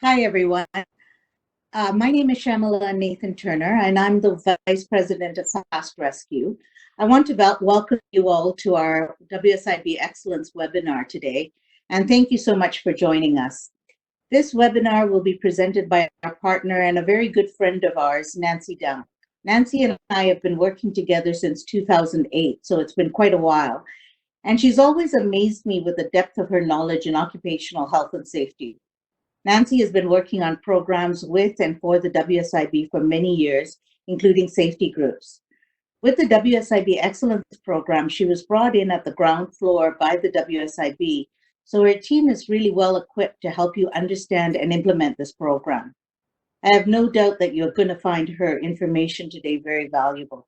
Hi, everyone. My name is Shamala Nathan Turner, and I'm the Vice President of Fast Rescue. I want to welcome you all to our WSIB Excellence webinar today, and thank you so much for joining us. This webinar will be presented by our partner and a very good friend of ours, Nancy Dunn. Nancy and I have been working together since 2008, so it's been quite a while. And she's always amazed me with the depth of her knowledge in occupational health and safety. Nancy has been working on programs with and for the WSIB for many years, including safety groups. With the WSIB Excellence Program, she was brought in at the ground floor by the WSIB, so her team is really well equipped to help you understand and implement this program. I have no doubt that you're going to find her information today very valuable.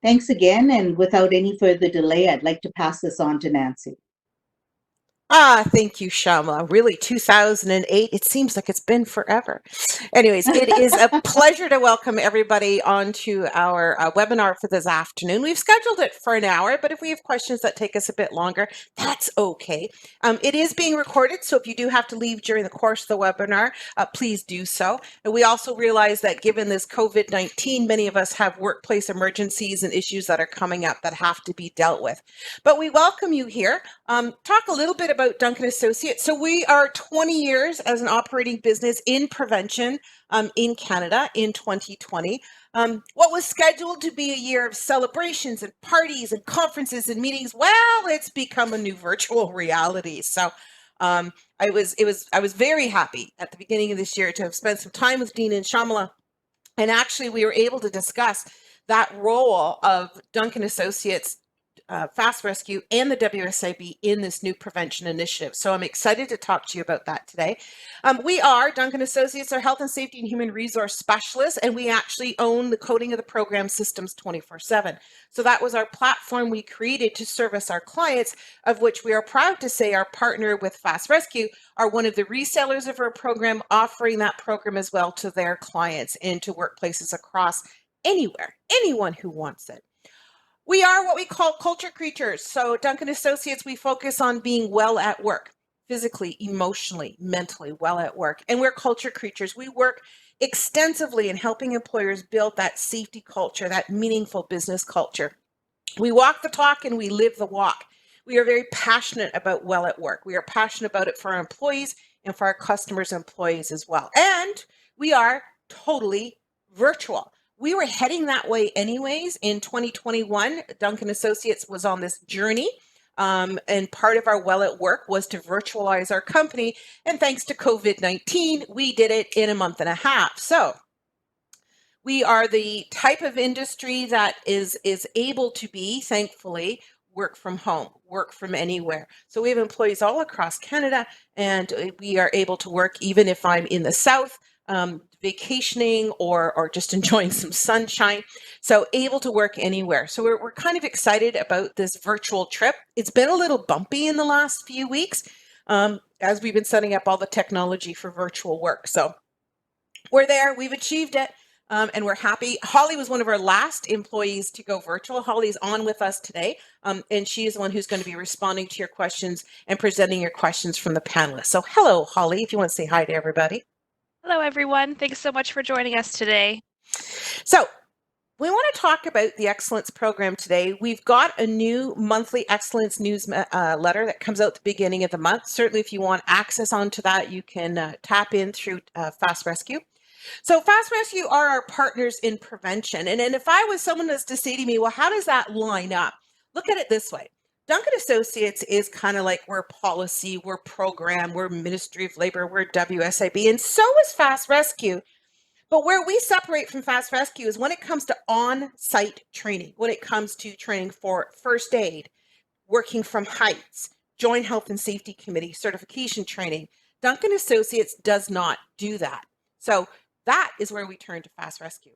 Thanks again, and without any further delay, I'd like to pass this on to Nancy. Thank you, Shamla. Really, 2008, it seems like it's been forever. Anyways, it is a pleasure to welcome everybody onto our webinar for this afternoon. We've scheduled it for an hour, but if we have questions that take us a bit longer, that's okay. It is being recorded, so if you do have to leave during the course of the webinar, please do so. And we also realize that given this COVID-19, many of us have workplace emergencies and issues that are coming up that have to be dealt with. But we welcome you here. Talk a little bit about Duncan Associates. So we are 20 years as an operating business in prevention in Canada in 2020. What was scheduled to be a year of celebrations and parties and conferences and meetings, well, it's become a new virtual reality. So I was very happy at the beginning of this year to have spent some time with Dean and Shamala. And actually, we were able to discuss that role of Duncan Associates, Fast Rescue, and the WSIB in this new prevention initiative. So I'm excited to talk to you about that today. We are, Duncan Associates, are health and safety and human resource specialists, and we actually own the coding of the program systems 24/7. So that was our platform we created to service our clients, of which we are proud to say our partner with Fast Rescue are one of the resellers of our program, offering that program as well to their clients and to workplaces across anywhere, anyone who wants it. We are what we call culture creatures. So Duncan Associates, we focus on being well at work, physically, emotionally, mentally well at work. And we're culture creatures. We work extensively in helping employers build that safety culture, that meaningful business culture. We walk the talk and we live the walk. We are very passionate about well at work. We are passionate about it for our employees and for our customers' employees as well. And we are totally virtual. We were heading that way anyways. In 2021, Duncan Associates was on this journey. And part of our well at work was to virtualize our company. And thanks to COVID-19, we did it in a month and a half. So we are the type of industry that is able to be, thankfully, work from home, work from anywhere. So we have employees all across Canada, and we are able to work even if I'm in the South, vacationing or just enjoying some sunshine. So able to work anywhere. So we're kind of excited about this virtual trip. It's been a little bumpy in the last few weeks as we've been setting up all the technology for virtual work. So we're there, we've achieved it. And we're happy. Holly was one of our last employees to go virtual. Holly's on with us today, and she is the one who's going to be responding to your questions and presenting your questions from the panelists. So hello, Holly, if you want to say hi to everybody. Hello, everyone. Thanks so much for joining us today. So we want to talk about the Excellence Program today. We've got a new monthly Excellence newsletter that comes out at the beginning of the month. Certainly, if you want access onto that, you can tap in through Fast Rescue. So Fast Rescue are our partners in prevention. And if I was someone that's to say to me, well, how does that line up? Look at it this way. Duncan Associates is kind of like we're policy, we're program, we're Ministry of Labor, we're WSIB, and so is Fast Rescue. But where we separate from Fast Rescue is when it comes to on-site training, when it comes to training for first aid, working from heights, Joint Health and Safety Committee certification training. Duncan Associates does not do that. So that is where we turn to Fast Rescue.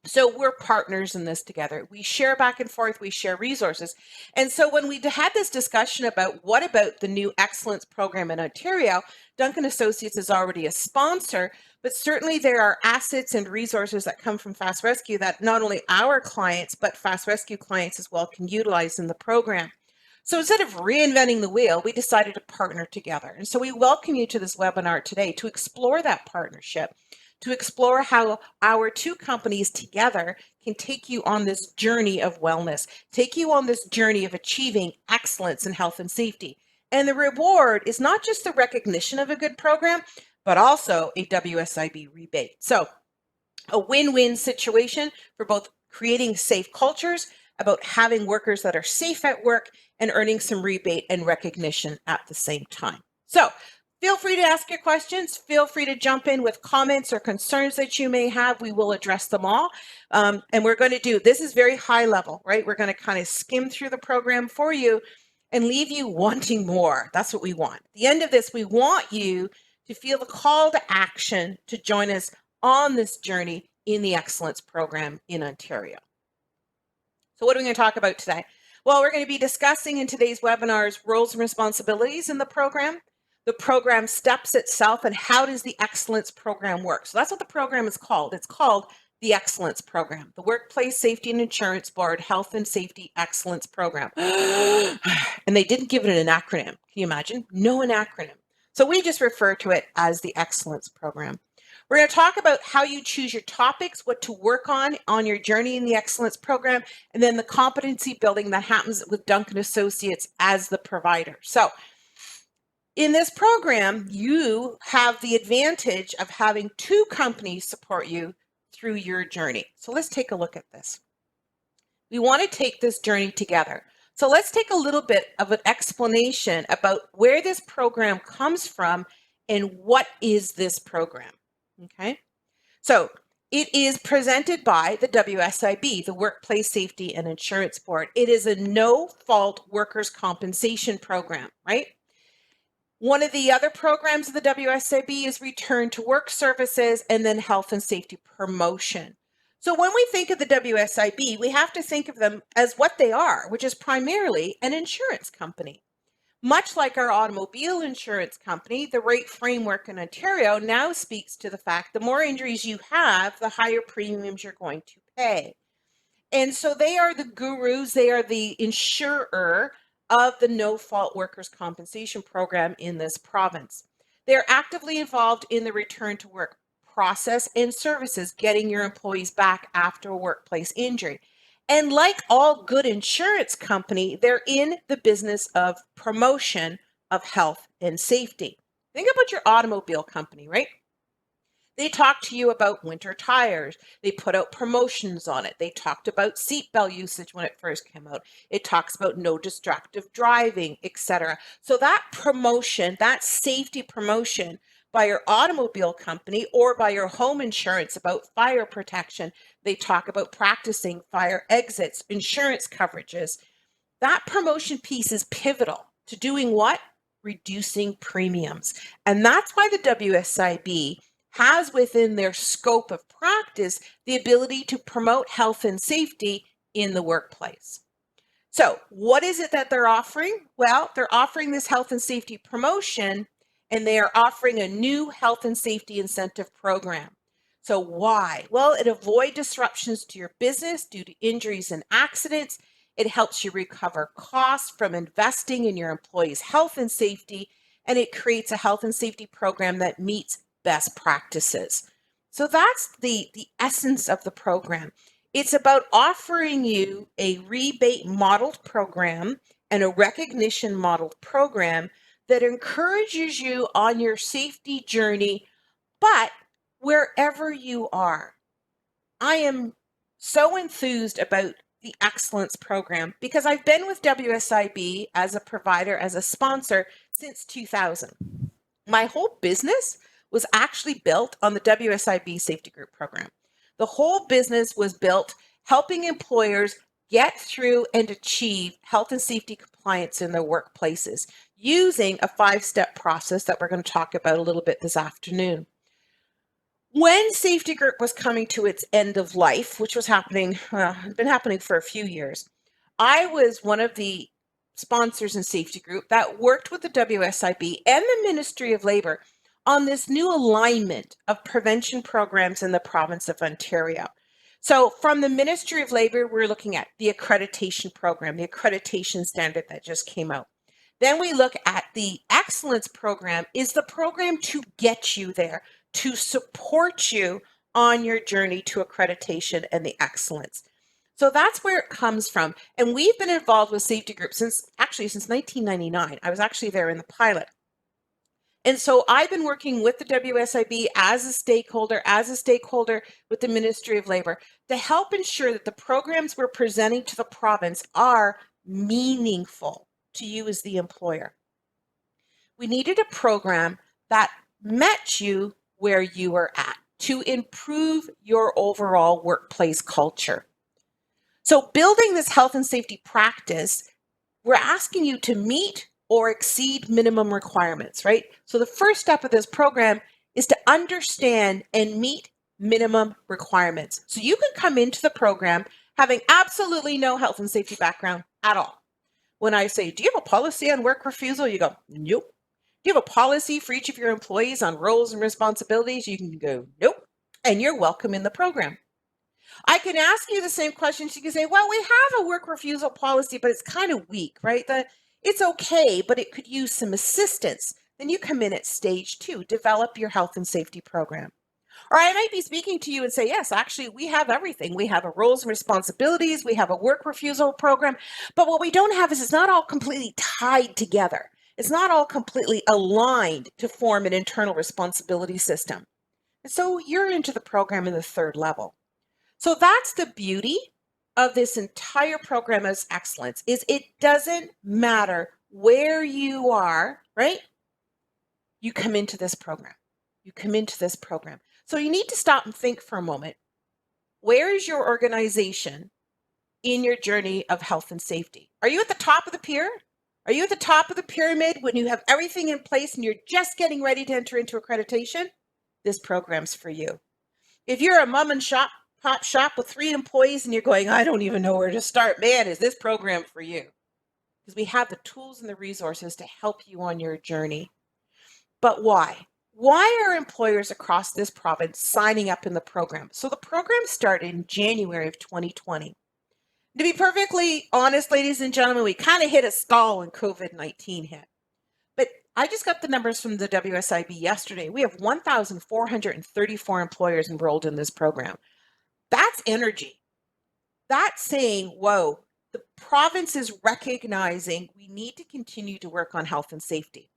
So we're partners in this together. We share back and forth, we share resources. And so when we had this discussion about what about the new Excellence Program in Ontario, Duncan Associates is already a sponsor, but certainly there are assets and resources that come from Fast Rescue that not only our clients, but Fast Rescue clients as well can utilize in the program. So instead of reinventing the wheel, we decided to partner together. And so we welcome you to this webinar today to explore that partnership, to explore how our two companies together can take you on this journey of wellness, take you on this journey of achieving excellence in health and safety. And the reward is not just the recognition of a good program, but also a WSIB rebate. So a win-win situation for both creating safe cultures, about having workers that are safe at work, and earning some rebate and recognition at the same time. So feel free to ask your questions. Feel free to jump in with comments or concerns that you may have. We will address them all. And we're going to do, this is very high level, right? We're going to kind of skim through the program for you and leave you wanting more. That's what we want. At the end of this, we want you to feel the call to action to join us on this journey in the Excellence Program in Ontario. So what are we going to talk about today? Well, we're going to be discussing in today's webinars roles and responsibilities in the program steps itself, and how does the Excellence Program work? So that's what the program is called. It's called the Excellence Program, the Workplace Safety and Insurance Board Health and Safety Excellence Program. And they didn't give it an acronym. Can you imagine? No an acronym. So we just refer to it as the Excellence Program. We're going to talk about how you choose your topics, what to work on your journey in the Excellence Program, and then the competency building that happens with Duncan Associates as the provider. So in this program, you have the advantage of having two companies support you through your journey. So let's take a look at this. We want to take this journey together. So let's take a little bit of an explanation about where this program comes from and what is this program. Okay, so it is presented by the WSIB, the Workplace Safety and Insurance Board. It is a no-fault workers' compensation program, right? One of the other programs of the WSIB is Return to Work Services and then Health and Safety Promotion. So when we think of the WSIB, we have to think of them as what they are, which is primarily an insurance company. Much like our automobile insurance company, the rate framework in Ontario now speaks to the fact the more injuries you have, the higher premiums you're going to pay. And so they are the gurus, they are the insurer of the no-fault workers' compensation program in this province. They're actively involved in the return to work process and services, getting your employees back after a workplace injury. And like all good insurance company, they're in the business of promotion of health and safety. Think about your automobile company, right? They talk to you about winter tires. They put out promotions on it. They talked about seatbelt usage when it first came out. It talks about no distracted driving, etc. So that promotion, that safety promotion by your automobile company or by your home insurance about fire protection, they talk about practicing fire exits, insurance coverages. That promotion piece is pivotal to doing what? Reducing premiums. And that's why the WSIB has within their scope of practice the ability to promote health and safety in the workplace. So what is it that they're offering? Well, they're offering this health and safety promotion, and they are offering a new health and safety incentive program. So why? Well, it avoids disruptions to your business due to injuries and accidents. It helps you recover costs from investing in your employees' health and safety, and it creates a health and safety program that meets best practices. So that's the essence of the program. It's about offering you a rebate modeled program and a recognition modeled program that encourages you on your safety journey, but wherever you are. I am so enthused about the Excellence Program because I've been with WSIB as a provider, as a sponsor since 2000. My whole business was actually built on the WSIB Safety Group program. The whole business was built helping employers get through and achieve health and safety compliance in their workplaces using a 5-step process that we're going to talk about a little bit this afternoon. When Safety Group was coming to its end of life, which was happening, had been happening for a few years, I was one of the sponsors in Safety Group that worked with the WSIB and the Ministry of Labor on this new alignment of prevention programs in the province of Ontario. So from the Ministry of Labor, we're looking at the accreditation program, the accreditation standard that just came out. Then we look at the excellence program, is the program to get you there, to support you on your journey to accreditation and the excellence. So that's where it comes from. And we've been involved with safety groups since 1999. I was actually there in the pilot. And so I've been working with the WSIB as a stakeholder with the Ministry of Labor to help ensure that the programs we're presenting to the province are meaningful to you as the employer. We needed a program that met you where you were at to improve your overall workplace culture. So building this health and safety practice, we're asking you to meet or exceed minimum requirements, right? So the first step of this program is to understand and meet minimum requirements. So you can come into the program having absolutely no health and safety background at all. When I say, do you have a policy on work refusal? You go, nope. Do you have a policy for each of your employees on roles and responsibilities? You can go, nope. And you're welcome in the program. I can ask you the same questions. You can say, well, we have a work refusal policy, but it's kind of weak, right? It's okay, but it could use some assistance. Then you come in at stage 2, develop your health and safety program. Or I might be speaking to you and say, yes, actually, we have everything. We have a roles and responsibilities. We have a work refusal program. But what we don't have is it's not all completely tied together. It's not all completely aligned to form an internal responsibility system. And so you're into the program in the 3rd level. So that's the beauty of this entire program as excellence, is it doesn't matter where you are, right? You come into this program. You come into this program. So you need to stop and think for a moment. Where is your organization in your journey of health and safety? Are you at the top of the pier? Are you at the top of the pyramid when you have everything in place and you're just getting ready to enter into accreditation? This program's for you. If you're a mom and pop shop with 3 employees and you're going, I don't even know where to start, man, is this program for you? Because we have the tools and the resources to help you on your journey. But why? Why are employers across this province signing up in the program? So the program started in January of 2020. To be perfectly honest, ladies and gentlemen, we kind of hit a stall when COVID-19 hit. But I just got the numbers from the WSIB yesterday. We have 1,434 employers enrolled in this program. That's energy. That's saying, whoa, the province is recognizing we need to continue to work on health and safety.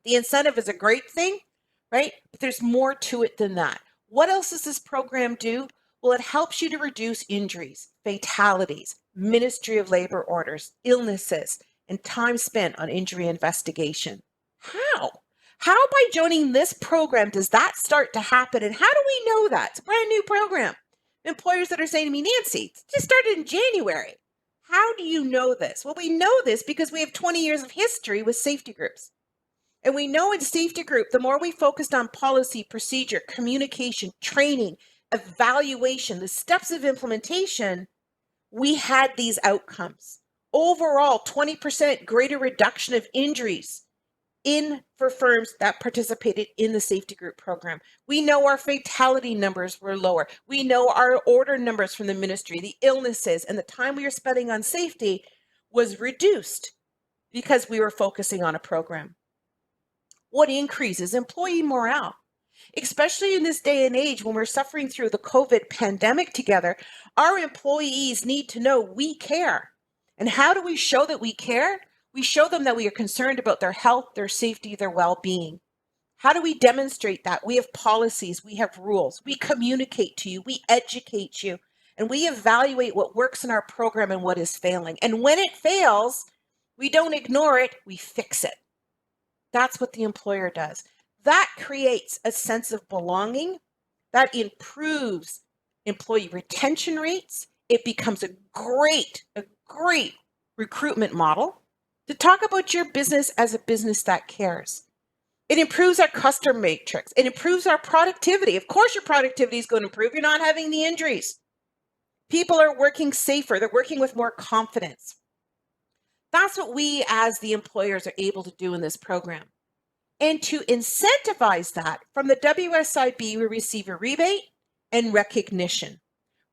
The incentive is a great thing, right? But there's more to it than that. What else does this program do? Well, it helps you to reduce injuries, fatalities, Ministry of Labor orders, illnesses, and time spent on injury investigation. How? How by joining this program does that start to happen? And how do we know that? It's a brand new program. Employers that are saying to me, Nancy, it just started in January. How do you know this? Well, we know this because we have 20 years of history with safety groups. And we know in safety group, the more we focused on policy, procedure, communication, training, evaluation, the steps of implementation, we had these outcomes. Overall, 20% greater reduction of injuries for firms that participated in the safety group program. We know our fatality numbers were lower. We know our order numbers from the ministry, the illnesses, and the time we were spending on safety was reduced because we were focusing on a program. What increases employee morale? Especially in this day and age when we're suffering through the COVID pandemic together, our employees need to know we care. And how do we show that we care? We show them that we are concerned about their health, their safety, their well-being. How do we demonstrate that? We have policies, we have rules, we communicate to you, we educate you, and we evaluate what works in our program and what is failing. And when it fails, we don't ignore it, we fix it. That's what the employer does. That creates a sense of belonging. That improves employee retention rates. It becomes a great recruitment model to talk about your business as a business that cares. It improves our customer matrix. It improves our productivity. Of course, your productivity is going to improve. You're not having the injuries. People are working safer. They're working with more confidence. That's what we as the employers are able to do in this program. And to incentivize that, from the WSIB, we receive a rebate and recognition.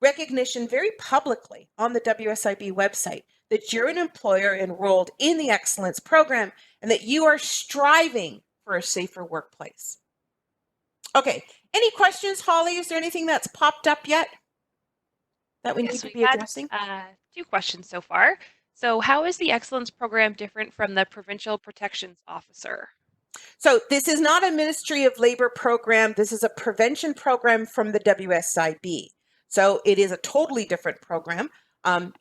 recognition very publicly on the WSIB website that you're an employer enrolled in the Excellence Program and that you are striving for a safer workplace. Okay, any questions, Holly? Is there anything that's popped up yet that we need to be addressing? Two questions so far. So how is the Excellence Program different from the Provincial Protections Officer? So this is not a Ministry of Labor program. This is a prevention program from the WSIB. So it is a totally different program.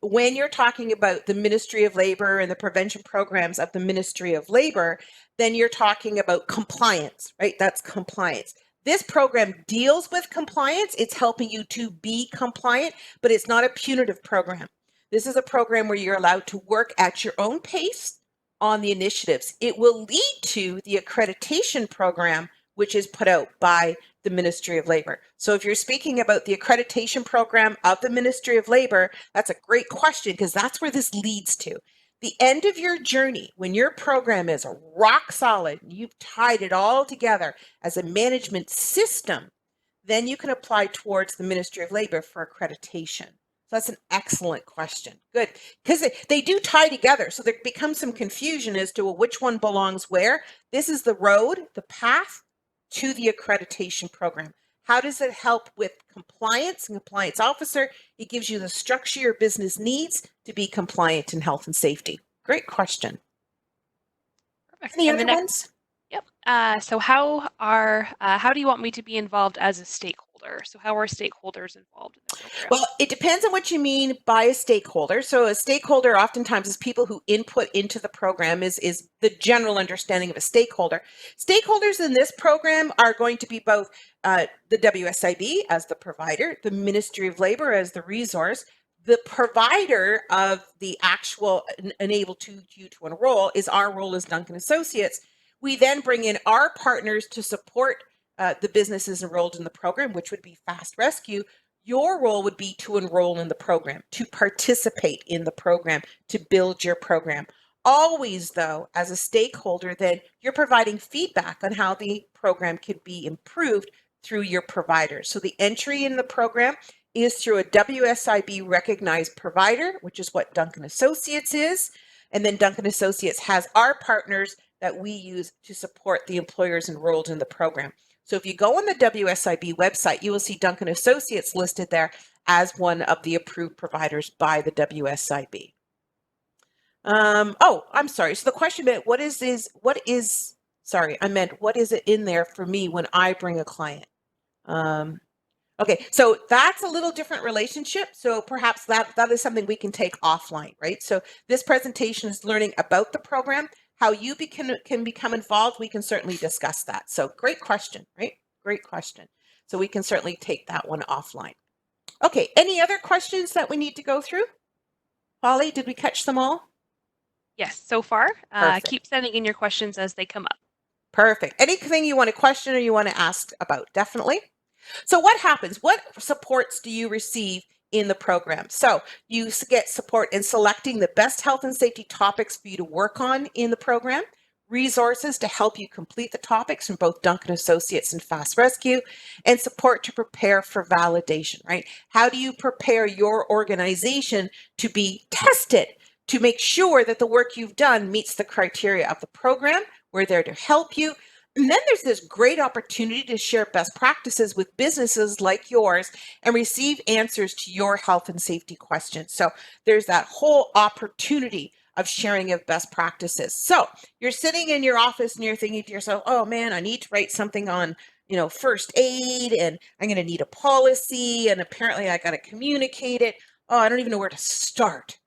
When you're talking about the Ministry of Labor and the prevention programs of the Ministry of Labor, then you're talking about compliance, right? That's compliance. This program deals with compliance. It's helping you to be compliant, but it's not a punitive program. This is a program where you're allowed to work at your own pace on the initiatives. It will lead to the accreditation program, which is put out by the Ministry of Labor. So if you're speaking about the accreditation program of the Ministry of Labor, that's a great question because that's where this leads to. The end of your journey, when your program is rock solid, you've tied it all together as a management system, then you can apply towards the Ministry of Labor for accreditation. So that's an excellent question. Good. Because they do tie together. So there becomes some confusion as to which one belongs where. This is the road, the path to the accreditation program. How does it help with compliance and compliance officer? It gives you the structure your business needs to be compliant in health and safety. Great question. Perfect. Any And other ones? Yep. So how do you want me to be involved as a stakeholder? So how are stakeholders involved in the program? Well, it depends on what you mean by a stakeholder. So a stakeholder oftentimes is people who input into the program is the general understanding of a stakeholder. Stakeholders in this program are going to be both the WSIB as the provider, the Ministry of Labor as the resource. The provider of the actual enable to you to enroll is our role as Duncan Associates. We then bring in our partners to support the businesses enrolled in the program, which would be F.A.S.T Rescue. Your role would be to enroll in the program, to participate in the program, to build your program. Always, though, as a stakeholder, then you're providing feedback on how the program could be improved through your providers. So the entry in the program is through a WSIB recognized provider, which is what Duncan Associates is. And then Duncan Associates has our partners that we use to support the employers enrolled in the program. So if you go on the WSIB website, you will see Duncan Associates listed there as one of the approved providers by the WSIB. Oh, I'm sorry. So the question meant, what is it in there for me when I bring a client? Okay, so that's a little different relationship. So perhaps that is something we can take offline, right? So this presentation is learning about the program. How you can become involved, we can certainly discuss that. So great question, right? Great question. So we can certainly take that one offline. Okay, any other questions that we need to go through? Holly, did we catch them all? Yes, so far. Perfect. Keep sending in your questions as they come up. Perfect. Anything you want to question or you want to ask about, definitely. So what happens? What supports do you receive in the program? So you get support in selecting the best health and safety topics for you to work on in the program, resources to help you complete the topics from both Duncan Associates and F.A.S.T Rescue, and support to prepare for validation, right? How do you prepare your organization to be tested, to make sure that the work you've done meets the criteria of the program? We're there to help you. And then there's this great opportunity to share best practices with businesses like yours and receive answers to your health and safety questions. So there's that whole opportunity of sharing of best practices. So you're sitting in your office and you're thinking to yourself, oh man, I need to write something on, first aid, and I'm going to need a policy, and apparently I got to communicate it. Oh, I don't even know where to start.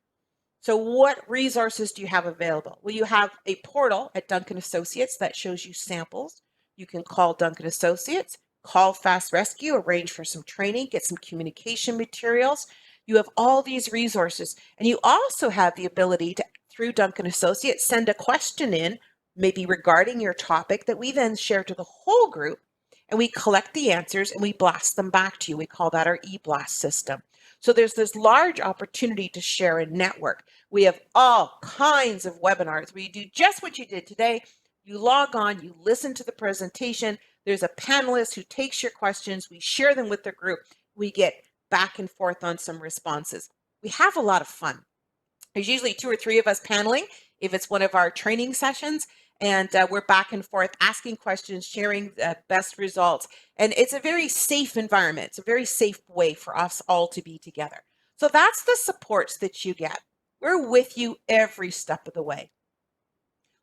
So what resources do you have available? Well, you have a portal at Duncan Associates that shows you samples. You can call Duncan Associates, call F.A.S.T Rescue, arrange for some training, get some communication materials. You have all these resources. And you also have the ability to, through Duncan Associates, send a question in, maybe regarding your topic, that we then share to the whole group. And we collect the answers and we blast them back to you. We call that our e-blast system. So there's this large opportunity to share and network. We have all kinds of webinars where you do just what you did today. You log on, you listen to the presentation. There's a panelist who takes your questions. We share them with the group. We get back and forth on some responses. We have a lot of fun. There's usually 2 or 3 of us paneling if it's one of our training sessions, and we're back and forth asking questions, sharing the best results. And it's a very safe environment. It's a very safe way for us all to be together. So that's the supports that you get. We're with you every step of the way.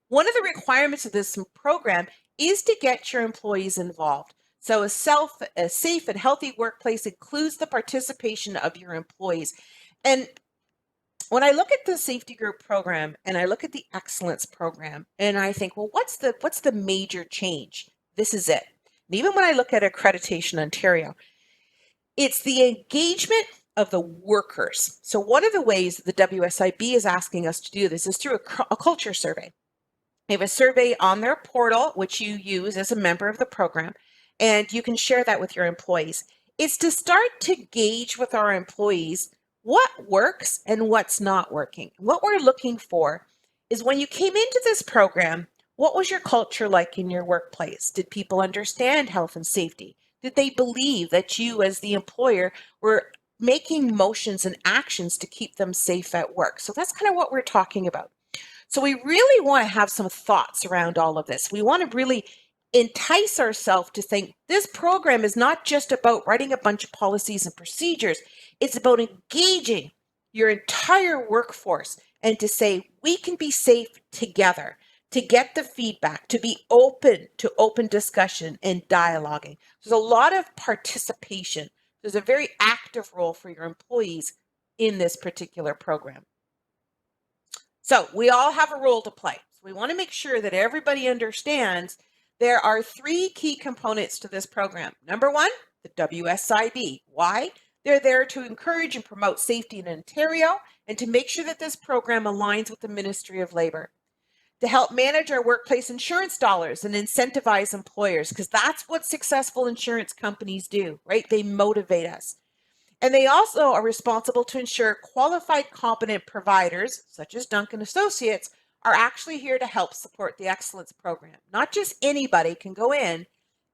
One of the requirements of this program is to get your employees involved. So a safe and healthy workplace includes the participation of your employees. And when I look at the safety group program and I look at the excellence program and I think, well, what's the major change? This is it. And even when I look at Accreditation Ontario, it's the engagement of the workers. So one of the ways the WSIB is asking us to do this is through a culture survey. They have a survey on their portal, which you use as a member of the program, and you can share that with your employees. It's to start to gauge with our employees what works and what's not working. What we're looking for is when you came into this program, what was your culture like in your workplace? Did people understand health and safety? Did they believe that you as the employer were making motions and actions to keep them safe at work? So that's kind of what we're talking about. So we really want to have some thoughts around all of this. We want to really entice ourselves to think this program is not just about writing a bunch of policies and procedures. It's about engaging your entire workforce and to say we can be safe together, to get the feedback, to be open to open discussion and dialoguing. There's a lot of participation. There's a very active role for your employees in this particular program. So we all have a role to play. So we want to make sure that everybody understands there are 3 key components to this program. Number 1, the WSIB. Why? They're there to encourage and promote safety in Ontario and to make sure that this program aligns with the Ministry of Labour. To help manage our workplace insurance dollars and incentivize employers, because that's what successful insurance companies do, right? They motivate us. And they also are responsible to ensure qualified, competent providers, such as Duncan Associates, are actually here to help support the excellence program. Not just anybody can go in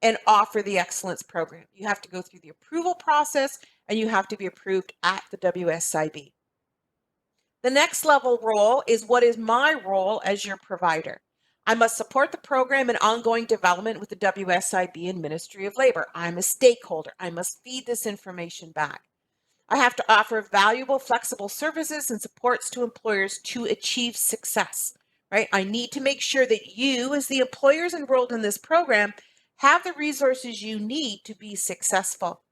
and offer the excellence program. You have to go through the approval process and you have to be approved at the WSIB. The next level role is what is my role as your provider. I must support the program and ongoing development with the WSIB and Ministry of Labour. I'm a stakeholder. I must feed this information back. I have to offer valuable, flexible services and supports to employers to achieve success, right? I need to make sure that you, as the employers enrolled in this program, have the resources you need to be successful.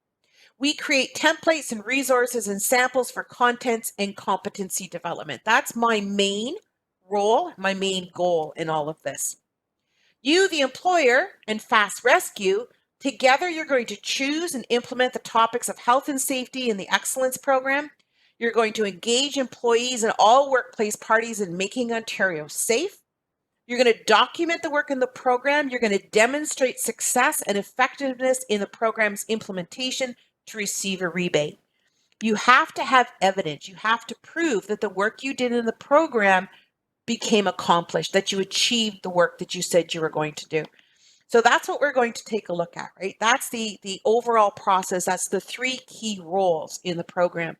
We create templates and resources and samples for contents and competency development. That's my main role, my main goal in all of this. You, the employer, and F.A.S.T Rescue, together you're going to choose and implement the topics of health and safety in the excellence program. You're going to engage employees and all workplace parties in making Ontario safe. You're going to document the work in the program. You're going to demonstrate success and effectiveness in the program's implementation to receive a rebate. You have to have evidence. You have to prove that the work you did in the program became accomplished, that you achieved the work that you said you were going to do. So that's what we're going to take a look at, right? That's the overall process. That's the 3 key roles in the program.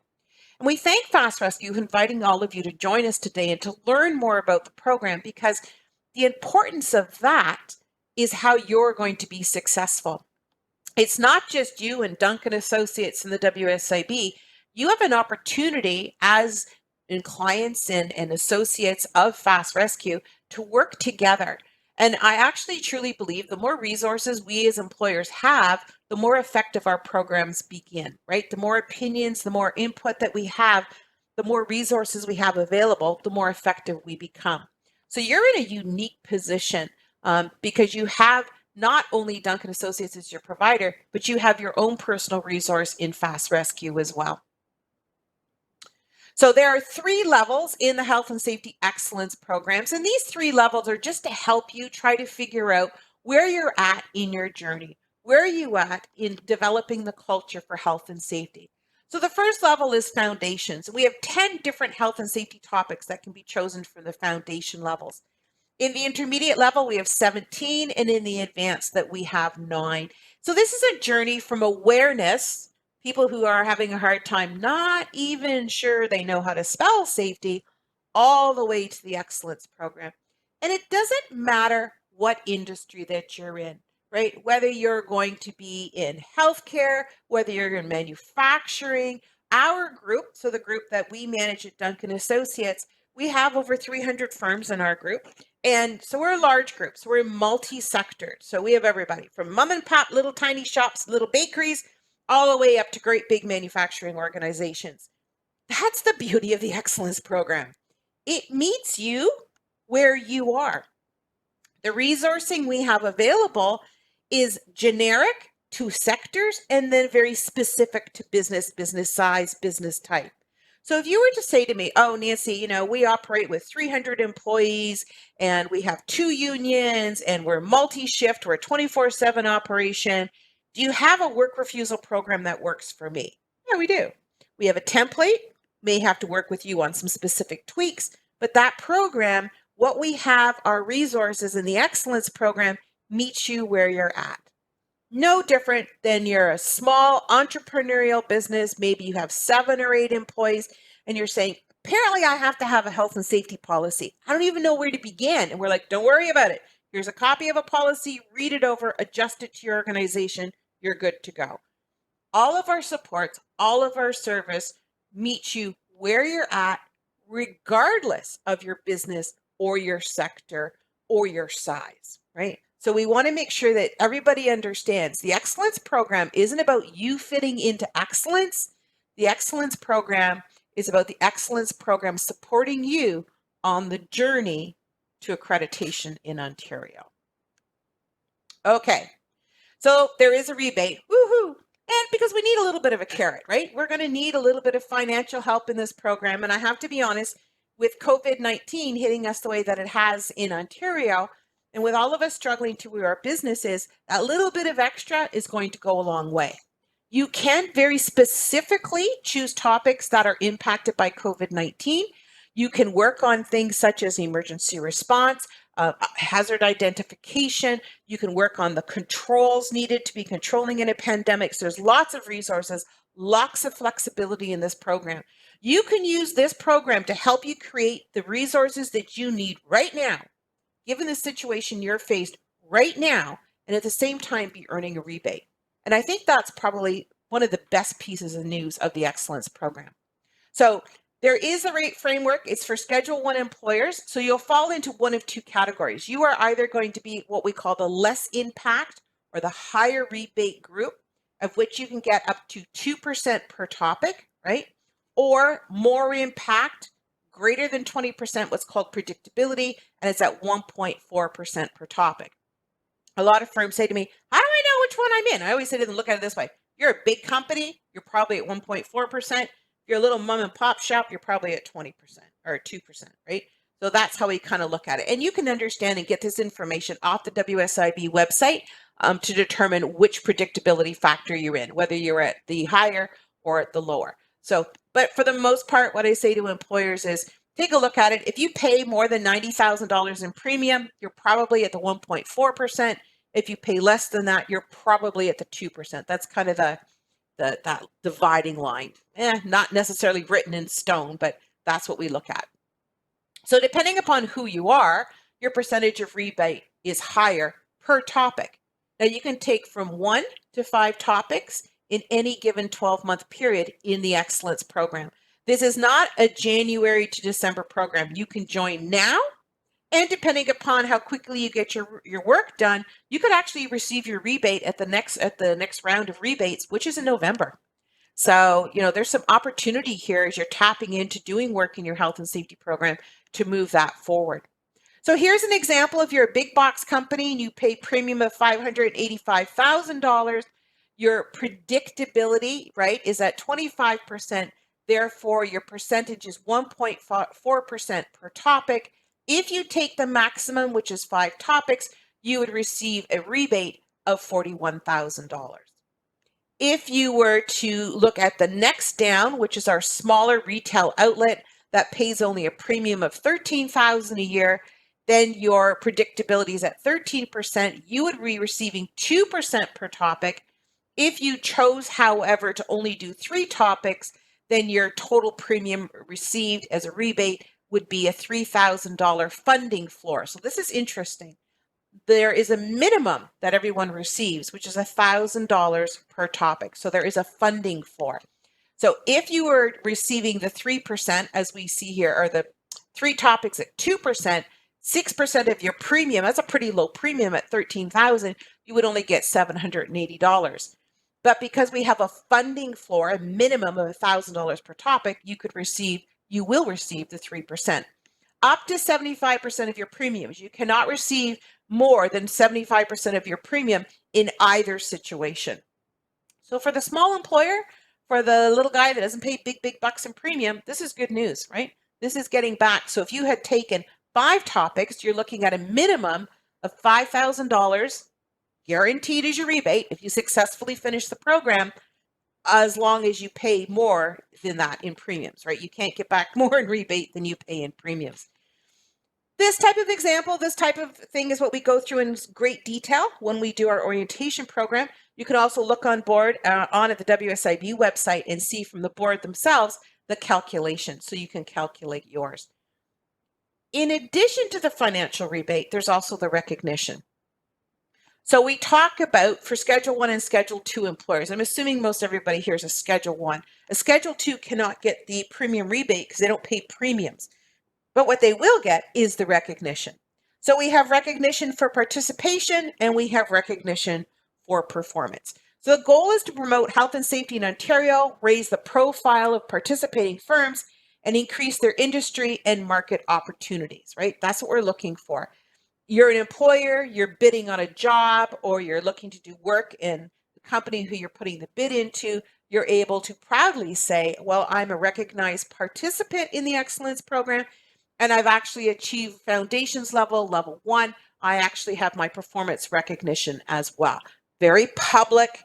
And we thank F.A.S.T Rescue for inviting all of you to join us today and to learn more about the program, because the importance of that is how you're going to be successful. It's not just you and Duncan Associates and the WSIB. You have an opportunity as in clients and associates of F.A.S.T Rescue to work together. And I actually truly believe the more resources we as employers have, the more effective our programs begin, right? The more opinions, the more input that we have, the more resources we have available, the more effective we become. So you're in a unique position because you have not only Duncan Associates as your provider, but you have your own personal resource in F.A.S.T Rescue as well. So there are 3 levels in the health and safety excellence programs, and these 3 levels are just to help you try to figure out where you're at in your journey. Where are you at in developing the culture for health and safety? So the first level is foundations. We have 10 different health and safety topics that can be chosen for the foundation levels. In the intermediate level, we have 17, and in the advanced that we have 9. So this is a journey from awareness people who are having a hard time, not even sure they know how to spell safety, all the way to the excellence program. And it doesn't matter what industry that you're in, right? Whether you're going to be in healthcare, whether you're in manufacturing, our group, so the group that we manage at Duncan Associates, we have over 300 firms in our group. And so we're a large group. So we're multi-sectored. So we have everybody from mom and pop, little tiny shops, little bakeries, all the way up to great big manufacturing organizations. That's the beauty of the excellence program. It meets you where you are. The resourcing we have available is generic to sectors and then very specific to business size, business type. So if you were to say to me, oh, Nancy, we operate with 300 employees and we have 2 unions and we're multi-shift, we're a 24/7 operation. Do you have a work refusal program that works for me? Yeah, we do. We have a template, may have to work with you on some specific tweaks, but that program, what we have, our resources in the excellence program, meets you where you're at. No different than you're a small entrepreneurial business. Maybe you have 7 or 8 employees and you're saying, apparently I have to have a health and safety policy. I don't even know where to begin. And we're like, don't worry about it. Here's a copy of a policy, read it over, adjust it to your organization. You're good to go. All of our supports, all of our service meets you where you're at, regardless of your business or your sector or your size, right? So we want to make sure that everybody understands the excellence program isn't about you fitting into excellence. The excellence program is about the excellence program supporting you on the journey to accreditation in Ontario. Okay, so there is a rebate, woohoo! And because we need a little bit of a carrot, right? We're going to need a little bit of financial help in this program. And I have to be honest, with COVID-19 hitting us the way that it has in Ontario, and with all of us struggling to grow our businesses, that little bit of extra is going to go a long way. You can very specifically choose topics that are impacted by COVID-19. You can work on things such as emergency response, hazard identification. You can work on the controls needed to be controlling in a pandemic. So there's lots of resources, lots of flexibility in this program. You can use this program to help you create the resources that you need right now, given the situation you're faced right now, and at the same time be earning a rebate. And I think that's probably one of the best pieces of news of the excellence program. So there is a rate framework. It's for Schedule 1 employers. So you'll fall into one of 2 categories. You are either going to be what we call the less impact or the higher rebate group, of which you can get up to 2% per topic, right? Or more impact, greater than 20%, what's called predictability, and it's at 1.4% per topic. A lot of firms say to me, how do I know which one I'm in? I always say to them, look at it this way. You're a big company, you're probably at 1.4%. If you're a little mom and pop shop, you're probably at 20% or 2%, right? So that's how we kind of look at it. And you can understand and get this information off the WSIB website to determine which predictability factor you're in, whether you're at the higher or at the lower. So, but for the most part, what I say to employers is take a look at it. If you pay more than $90,000 in premium, you're probably at the 1.4%. If you pay less than that, you're probably at the 2%. That's kind of that dividing line. Not necessarily written in stone, but that's what we look at. So depending upon who you are, your percentage of rebate is higher per topic. Now you can take from 1 to 5 topics in any given 12-month period in the excellence program. This is not a January to December program. You can join now, and depending upon how quickly you get your work done, you could actually receive your rebate at the next round of rebates, which is in November. So, there's some opportunity here as you're tapping into doing work in your health and safety program to move that forward. So here's an example. If you're a big box company and you pay premium of $585,000, your predictability, right, is at 25%. Therefore, your percentage is 1.4% per topic. If you take the maximum, which is 5 topics, you would receive a rebate of $41,000. If you were to look at the next down, which is our smaller retail outlet that pays only a premium of $13,000 a year, then your predictability is at 13%. You would be receiving 2% per topic. If you chose, however, to only do 3 topics, then your total premium received as a rebate would be a $3,000 funding floor. So this is interesting. There is a minimum that everyone receives, which is $1,000 per topic. So there is a funding floor. So if you were receiving the 3%, as we see here, or the 3 topics at 2%, 6% of your premium, that's a pretty low premium at $13,000, you would only get $780. But because we have a funding floor, a minimum of $1,000 per topic, you will receive the 3%. Up to 75% of your premiums. You cannot receive more than 75% of your premium in either situation. So for the small employer, for the little guy that doesn't pay big bucks in premium, this is good news, right? This is getting back. So if you had taken 5 topics, you're looking at a minimum of $5,000 guaranteed as your rebate if you successfully finish the program, as long as you pay more than that in premiums, right? You can't get back more in rebate than you pay in premiums. This type of example, this type of thing is what we go through in great detail when we do our orientation program. You can also look on board on at the WSIB website and see from the board themselves the calculation, so you can calculate yours. In addition to the financial rebate, there's also the recognition. So we talk about for Schedule 1 and Schedule 2 employers. I'm assuming most everybody here is a Schedule 1. A Schedule 2 cannot get the premium rebate because they don't pay premiums. But what they will get is the recognition. So we have recognition for participation and we have recognition for performance. So the goal is to promote health and safety in Ontario, raise the profile of participating firms, and increase their industry and market opportunities, right? That's what we're looking for. You're an employer, you're bidding on a job, or you're looking to do work in the company who you're putting the bid into, you're able to proudly say, well, I'm a recognized participant in the Excellence Program, and I've actually achieved foundations level, level 1. I actually have my performance recognition as well. Very public,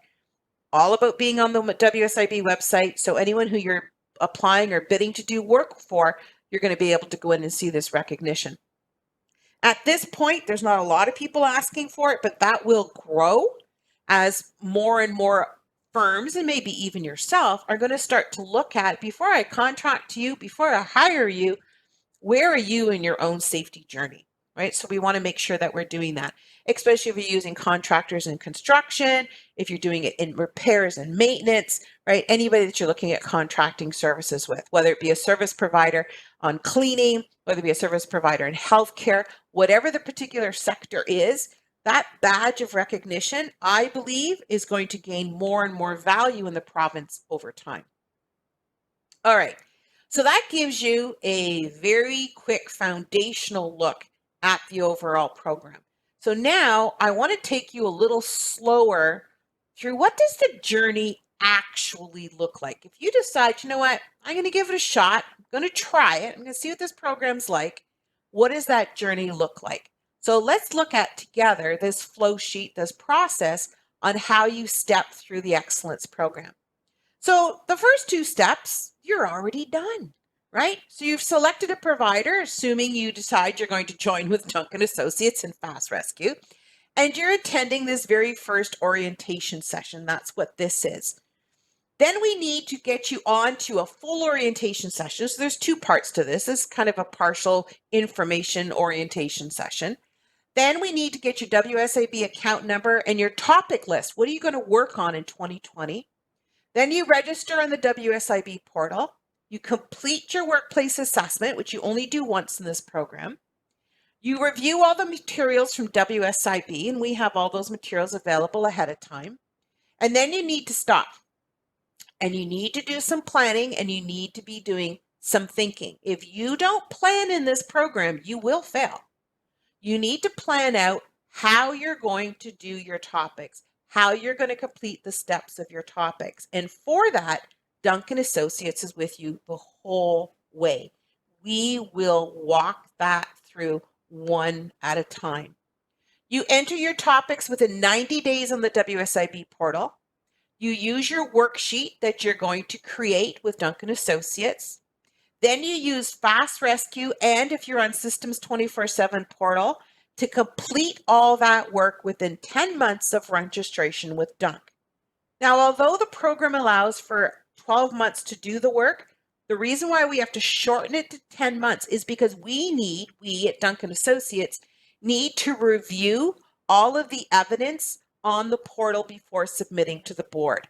all about being on the WSIB website. So anyone who you're applying or bidding to do work for, you're going to be able to go in and see this recognition. At this point, there's not a lot of people asking for it, but that will grow as more and more firms, and maybe even yourself, are going to start to look at, before I contract to you, before I hire you, where are you in your own safety journey, right? So we want to make sure that we're doing that, especially if you're using contractors in construction, if you're doing it in repairs and maintenance, right? Anybody that you're looking at contracting services with, whether it be a service provider on cleaning, whether it be a service provider in healthcare, whatever the particular sector is, that badge of recognition, I believe, is going to gain more and more value in the province over time. All right. So that gives you a very quick foundational look at the overall program. So now I want to take you a little slower through what does the journey actually look like. If you decide, you know what, I'm going to give it a shot, I'm going to try it, I'm going to see what this program's like, what does that journey look like? So let's look at together this flow sheet, this process on how you step through the Excellence Program. So the first 2 steps, you're already done, right? So you've selected a provider, assuming you decide you're going to join with Duncan Associates and Fast Rescue, and you're attending this very first orientation session. That's what this is. Then we need to get you on to a full orientation session. So there's 2 parts to this. This is kind of a partial information orientation session. Then we need to get your WSIB account number and your topic list. What are you going to work on in 2020? Then you register on the WSIB portal. You complete your workplace assessment, which you only do once in this program. You review all the materials from WSIB, and we have all those materials available ahead of time. And then you need to stop. And you need to do some planning, and you need to be doing some thinking. If you don't plan in this program, you will fail. You need to plan out how you're going to do your topics, how you're going to complete the steps of your topics. And for that, Duncan Associates is with you the whole way. We will walk that through one at a time. You enter your topics within 90 days on the WSIB portal. You use your worksheet that you're going to create with Duncan Associates. Then you use Fast Rescue, and if you're on Systems 24/7 portal, to complete all that work within 10 months of registration with Dunk. Now, although the program allows for 12 months to do the work, the reason why we have to shorten it to 10 months is because we at Duncan Associates need to review all of the evidence on the portal before submitting to the board.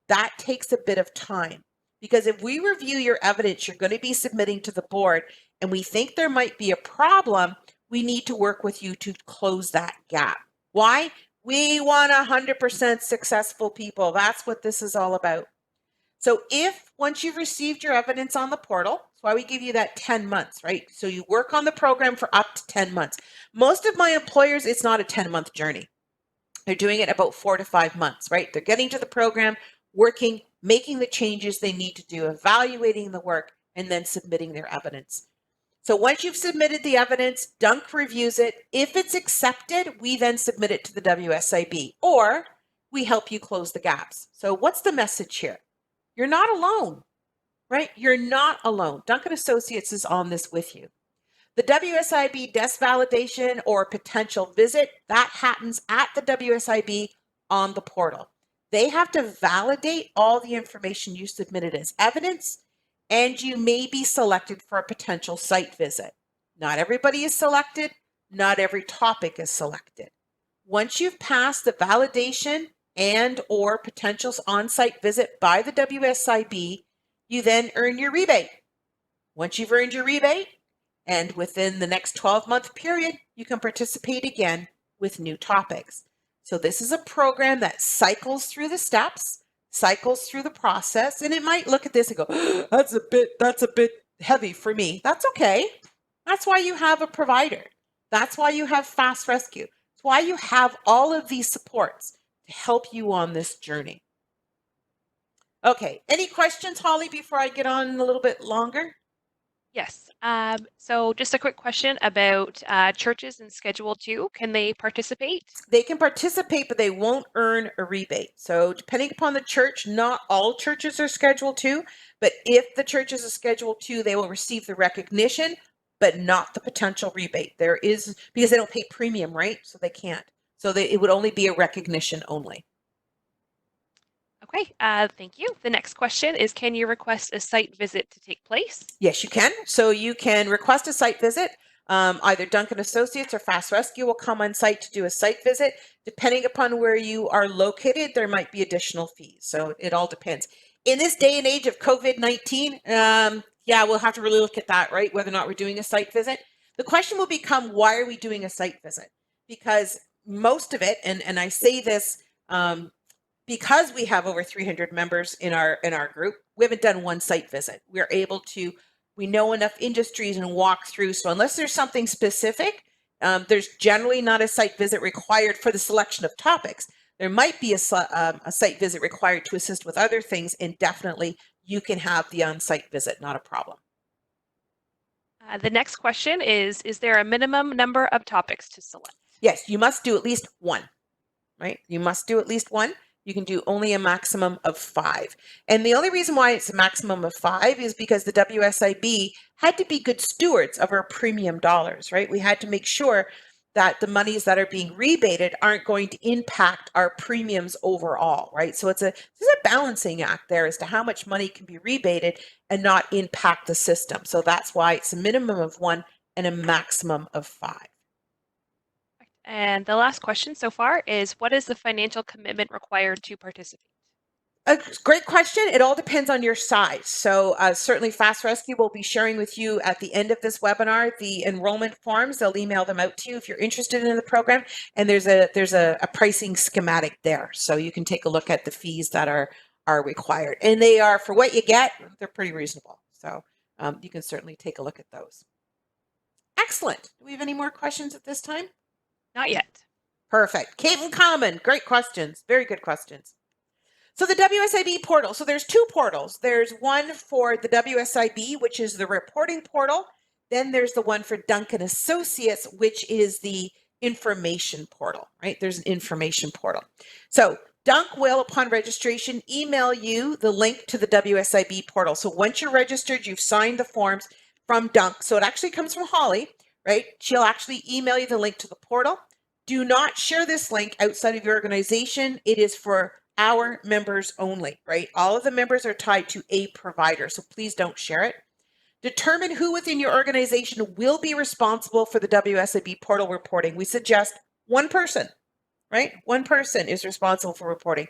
That takes a bit of time because if we review your evidence, you're going to be submitting to the board and we think there might be a problem, we need to work with you to close that gap. Why? We want 100% successful people. That's what this is all about. So if once you've received your evidence on the portal, that's why we give you that 10 months, right? So you work on the program for up to 10 months. Most of my employers, it's not a 10-month journey. They're doing it about 4 to 5 months, right? They're getting to the program, working, making the changes they need to do, evaluating the work, and then submitting their evidence. So once you've submitted the evidence, Dunk reviews it. If it's accepted, we then submit it to the WSIB, or we help you close the gaps. So what's the message here? You're not alone, right? You're not alone. Duncan Associates is on this with you. The WSIB desk validation or potential visit, that happens at the WSIB on the portal. They have to validate all the information you submitted as evidence, and you may be selected for a potential site visit. Not everybody is selected. Not every topic is selected. Once you've passed the validation and or potential on-site visit by the WSIB, you then earn your rebate. Once you've earned your rebate, and within the next 12-month period, you can participate again with new topics. So this is a program that cycles through the steps, cycles through the process, and it might look at this and go, oh, that's a bit heavy for me. That's okay. That's why you have a provider. That's why you have Fast Rescue. That's why you have all of these supports to help you on this journey. Okay, any questions, Holly, before I get on a little bit longer? Yes. So just a quick question about churches in Schedule 2. Can they participate? They can participate, but they won't earn a rebate. So depending upon the church, not all churches are Schedule 2, but if the church is a Schedule 2, they will receive the recognition, but not the potential rebate. There is, because they don't pay premium, right? So they can't. So it would only be a recognition only. Okay, thank you. The next question is, can you request a site visit to take place? Yes, you can. So you can request a site visit. Either Duncan Associates or Fast Rescue will come on site to do a site visit. Depending upon where you are located, there might be additional fees. So it all depends. In this day and age of COVID-19, yeah, we'll have to really look at that, right? Whether or not we're doing a site visit. The question will become, why are we doing a site visit? Because most of it, and I say this because we have over 300 members in our group, we haven't done one site visit. We're able to, we know enough industries and walk through. So unless there's something specific, there's generally not a site visit required for the selection of topics. There might be a site visit required to assist with other things, and definitely you can have the on-site visit, not a problem. The next question is there a minimum number of topics to select? Yes, you must do at least one, right? You must do at least one. You can do only a maximum of 5. And the only reason why it's a maximum of 5 is because the WSIB had to be good stewards of our premium dollars, right? We had to make sure that the monies that are being rebated aren't going to impact our premiums overall, right? So it's a balancing act there as to how much money can be rebated and not impact the system. So that's why it's a minimum of 1 and a maximum of 5. And the last question so far is, what is the financial commitment required to participate? A great question. It all depends on your size. So certainly Fast Rescue will be sharing with you at the end of this webinar the enrollment forms. They'll email them out to you if you're interested in the program. And there's a pricing schematic there. So you can take a look at the fees that are required. And they are, for what you get, they're pretty reasonable. So you can certainly take a look at those. Excellent. Do we have any more questions at this time? Not yet. Perfect. Kate and Common, great questions. Very good questions. So the WSIB portal. So there's 2 portals. There's one for the WSIB, which is the reporting portal. Then there's the one for Duncan Associates, which is the information portal, right? There's an information portal. So Dunk will, upon registration, email you the link to the WSIB portal. So once you're registered, you've signed the forms from Dunk. So it actually comes from Holly, right? She'll actually email you the link to the portal. Do not share this link outside of your organization. It is for our members only, right? All of the members are tied to a provider, so please don't share it. Determine who within your organization will be responsible for the WSIB portal reporting. We suggest one person, right? One person is responsible for reporting.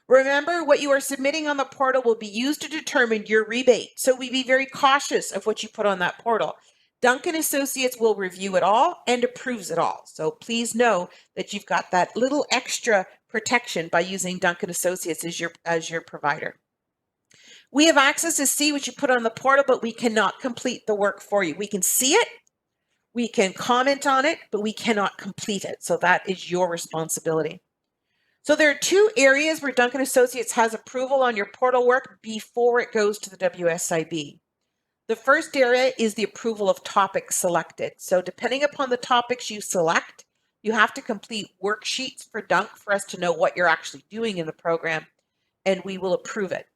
Remember, what you are submitting on the portal will be used to determine your rebate. So we be very cautious of what you put on that portal. Duncan Associates will review it all and approves it all. So please know that you've got that little extra protection by using Duncan Associates as your provider. We have access to see what you put on the portal, but we cannot complete the work for you. We can see it, we can comment on it, but we cannot complete it. So that is your responsibility. So there are two areas where Duncan Associates has approval on your portal work before it goes to the WSIB. The first area is the approval of topics selected. So depending upon the topics you select, you have to complete worksheets for Dunk for us to know what you're actually doing in the program, and we will approve it.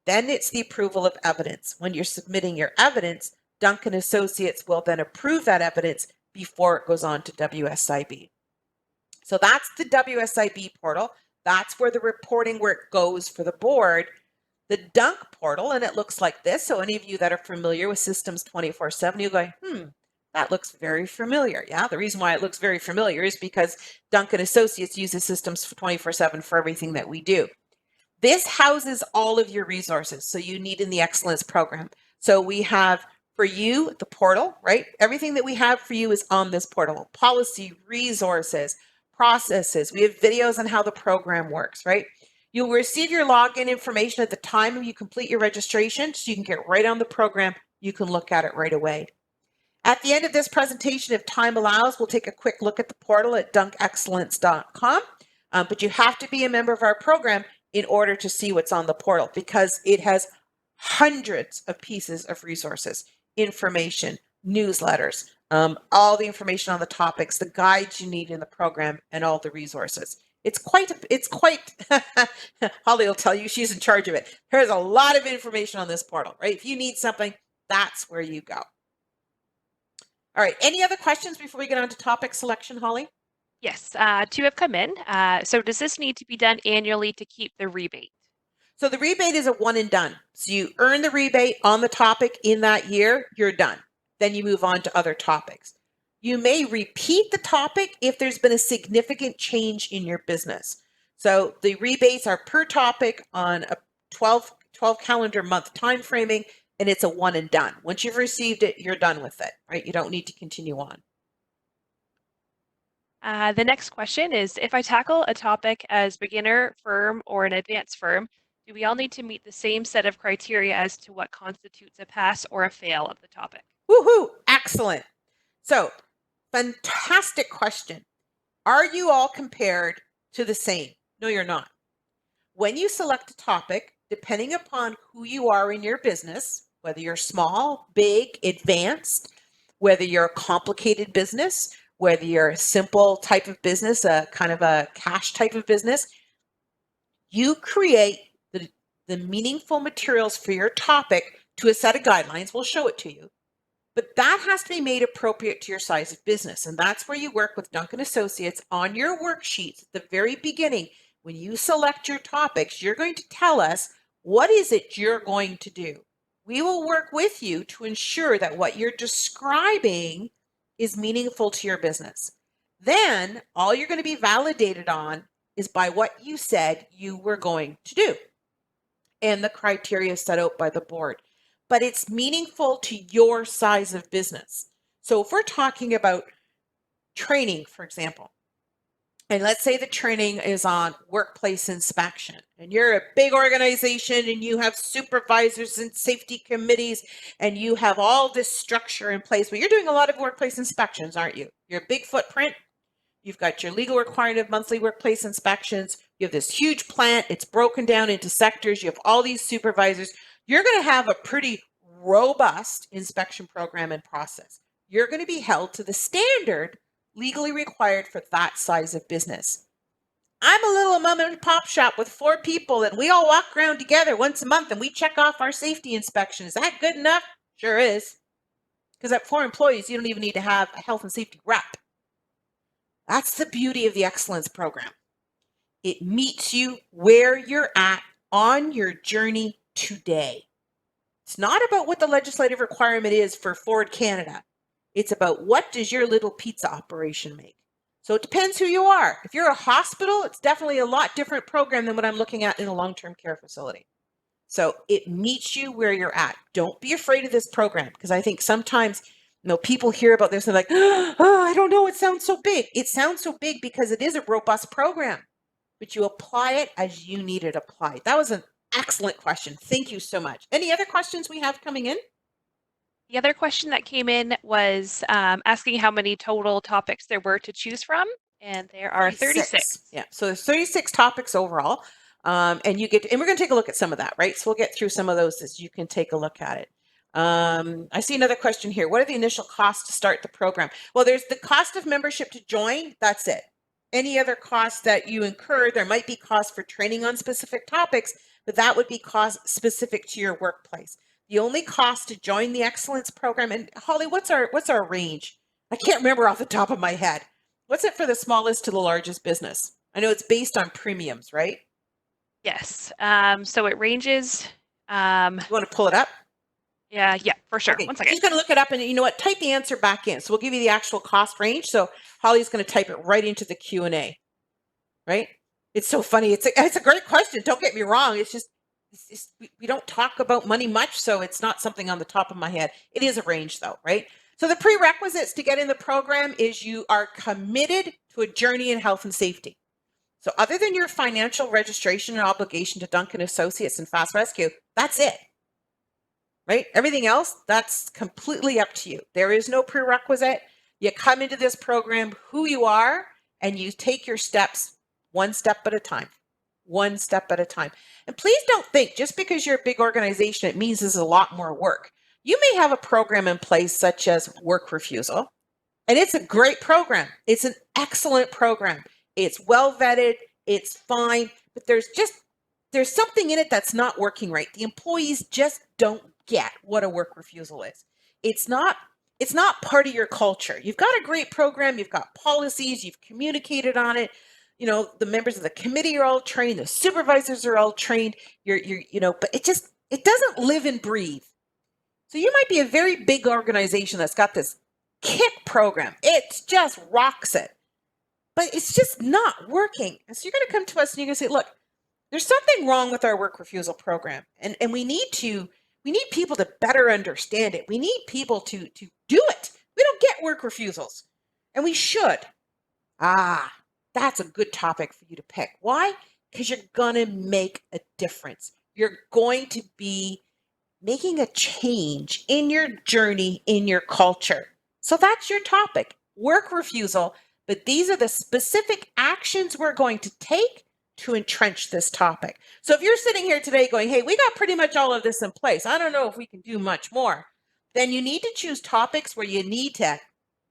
Then it's the approval of evidence. When you're submitting your evidence, Duncan Associates will then approve that evidence before it goes on to WSIB. So that's the WSIB portal. That's where the reporting work goes for the board. The Dunk portal, and it looks like this. So any of you that are familiar with Systems 24/7, you go, that looks very familiar. Yeah, the reason why it looks very familiar is because Duncan Associates uses Systems 24/7 for everything that we do. This houses all of your resources, so you need in the Excellence Program. So we have for you the portal, right? Everything that we have for you is on this portal. Policy, resources, processes. We have videos on how the program works, right? You'll receive your login information at the time you complete your registration, so you can get right on the program. You can look at it right away. At the end of this presentation, if time allows, we'll take a quick look at the portal at dunkexcellence.com. But you have to be a member of our program in order to see what's on the portal, because it has hundreds of pieces of resources, information, newsletters, all the information on the topics, the guides you need in the program, and all the resources. It's quite, Holly will tell you, she's in charge of it. There's a lot of information on this portal, right? If you need something, that's where you go. All right, any other questions before we get on to topic selection, Holly? Yes, two have come in. So does this need to be done annually to keep the rebate? So the rebate is a one and done. So you earn the rebate on the topic in that year, you're done. Then you move on to other topics. You may repeat the topic if there's been a significant change in your business. So the rebates are per topic on a 12 calendar month time framing, and it's a one and done. Once you've received it, you're done with it, right? You don't need to continue on. The next question is, if I tackle a topic as beginner, firm, or an advanced firm, do we all need to meet the same set of criteria as to what constitutes a pass or a fail of the topic? Woohoo! Excellent. So, fantastic question. Are you all compared to the same? No, you're not. When you select a topic, depending upon who you are in your business, whether you're small, big, advanced, whether you're a complicated business, whether you're a simple type of business, a kind of a cash type of business, you create the meaningful materials for your topic to a set of guidelines. We'll show it to you. But that has to be made appropriate to your size of business. And that's where you work with Duncan Associates on your worksheets at the very beginning. When you select your topics, you're going to tell us what is it you're going to do. We will work with you to ensure that what you're describing is meaningful to your business. Then all you're going to be validated on is by what you said you were going to do and the criteria set out by the board. But it's meaningful to your size of business. So if we're talking about training, for example, and let's say the training is on workplace inspection, and you're a big organization and you have supervisors and safety committees and you have all this structure in place, but you're doing a lot of workplace inspections, aren't you? You're a big footprint. You've got your legal requirement of monthly workplace inspections. You have this huge plant. It's broken down into sectors. You have all these supervisors. You're going to have a pretty robust inspection program and process. You're going to be held to the standard legally required for that size of business. I'm a little mom and pop shop with 4 people, and we all walk around together once a month and we check off our safety inspection. Is that good enough? Sure is. Because at 4 employees, you don't even need to have a health and safety rep. That's the beauty of the Excellence Program. It meets you where you're at on your journey today. It's not about what the legislative requirement is for Ford Canada. It's about what does your little pizza operation make. So it depends who you are. If you're a hospital, it's definitely a lot different program than what I'm looking at in a long-term care facility. So it meets you where you're at. Don't be afraid of this program, because I think sometimes people hear about this and they're like, oh, I don't know, it sounds so big. It sounds so big because it is a robust program, but you apply it as you need it applied. That was an excellent question. Thank you so much. Any other questions we have coming in? The other question that came in was asking how many total topics there were to choose from, and there are 36. Yeah, so there's 36 topics overall, and we're going to take a look at some of that, right? So we'll get through some of those as you can take a look at it. I see another question here. What are the initial costs to start the program? Well, there's the cost of membership to join. That's it. Any other costs that you incur, there might be costs for training on specific topics, but that would be cost specific to your workplace. The only cost to join the Excellence Program, and Holly, what's our range? I can't remember off the top of my head. What's it for the smallest to the largest business? I know it's based on premiums, right? Yes. So it ranges. You want to pull it up? Yeah, for sure. Okay. One second. She's going to look it up, and you know what? Type the answer back in. So we'll give you the actual cost range. So Holly's going to type it right into the Q&A, right? It's so funny. It's a great question. Don't get me wrong. It's just we don't talk about money much, so it's not something on the top of my head. It is a range though, right? So the prerequisites to get in the program is you are committed to a journey in health and safety. So other than your financial registration and obligation to Duncan Associates and Fast Rescue, that's it, right? Everything else, that's completely up to you. There is no prerequisite. You come into this program who you are, and you take your steps one step at a time. One step at a time. And please don't think just because you're a big organization, it means there's a lot more work. You may have a program in place such as work refusal, and it's a great program. It's an excellent program. It's well vetted. It's fine, but there's something in it that's not working right. The employees just don't get what a work refusal is. It's not part of your culture. You've got a great program. You've got policies. You've communicated on it. The members of the committee are all trained. The supervisors are all trained. But it doesn't live and breathe. So you might be a very big organization that's got this kick program. It just rocks it, but it's just not working. And so you're going to come to us and you're going to say, look, there's something wrong with our work refusal program. And we need people to better understand it. We need people to do it. We don't get work refusals, and we should. That's a good topic for you to pick. Why? Because you're going to make a difference. You're going to be making a change in your journey, in your culture. So that's your topic, work refusal. But these are the specific actions we're going to take to entrench this topic. So if you're sitting here today going, hey, we got pretty much all of this in place, I don't know if we can do much more, then you need to choose topics where you need to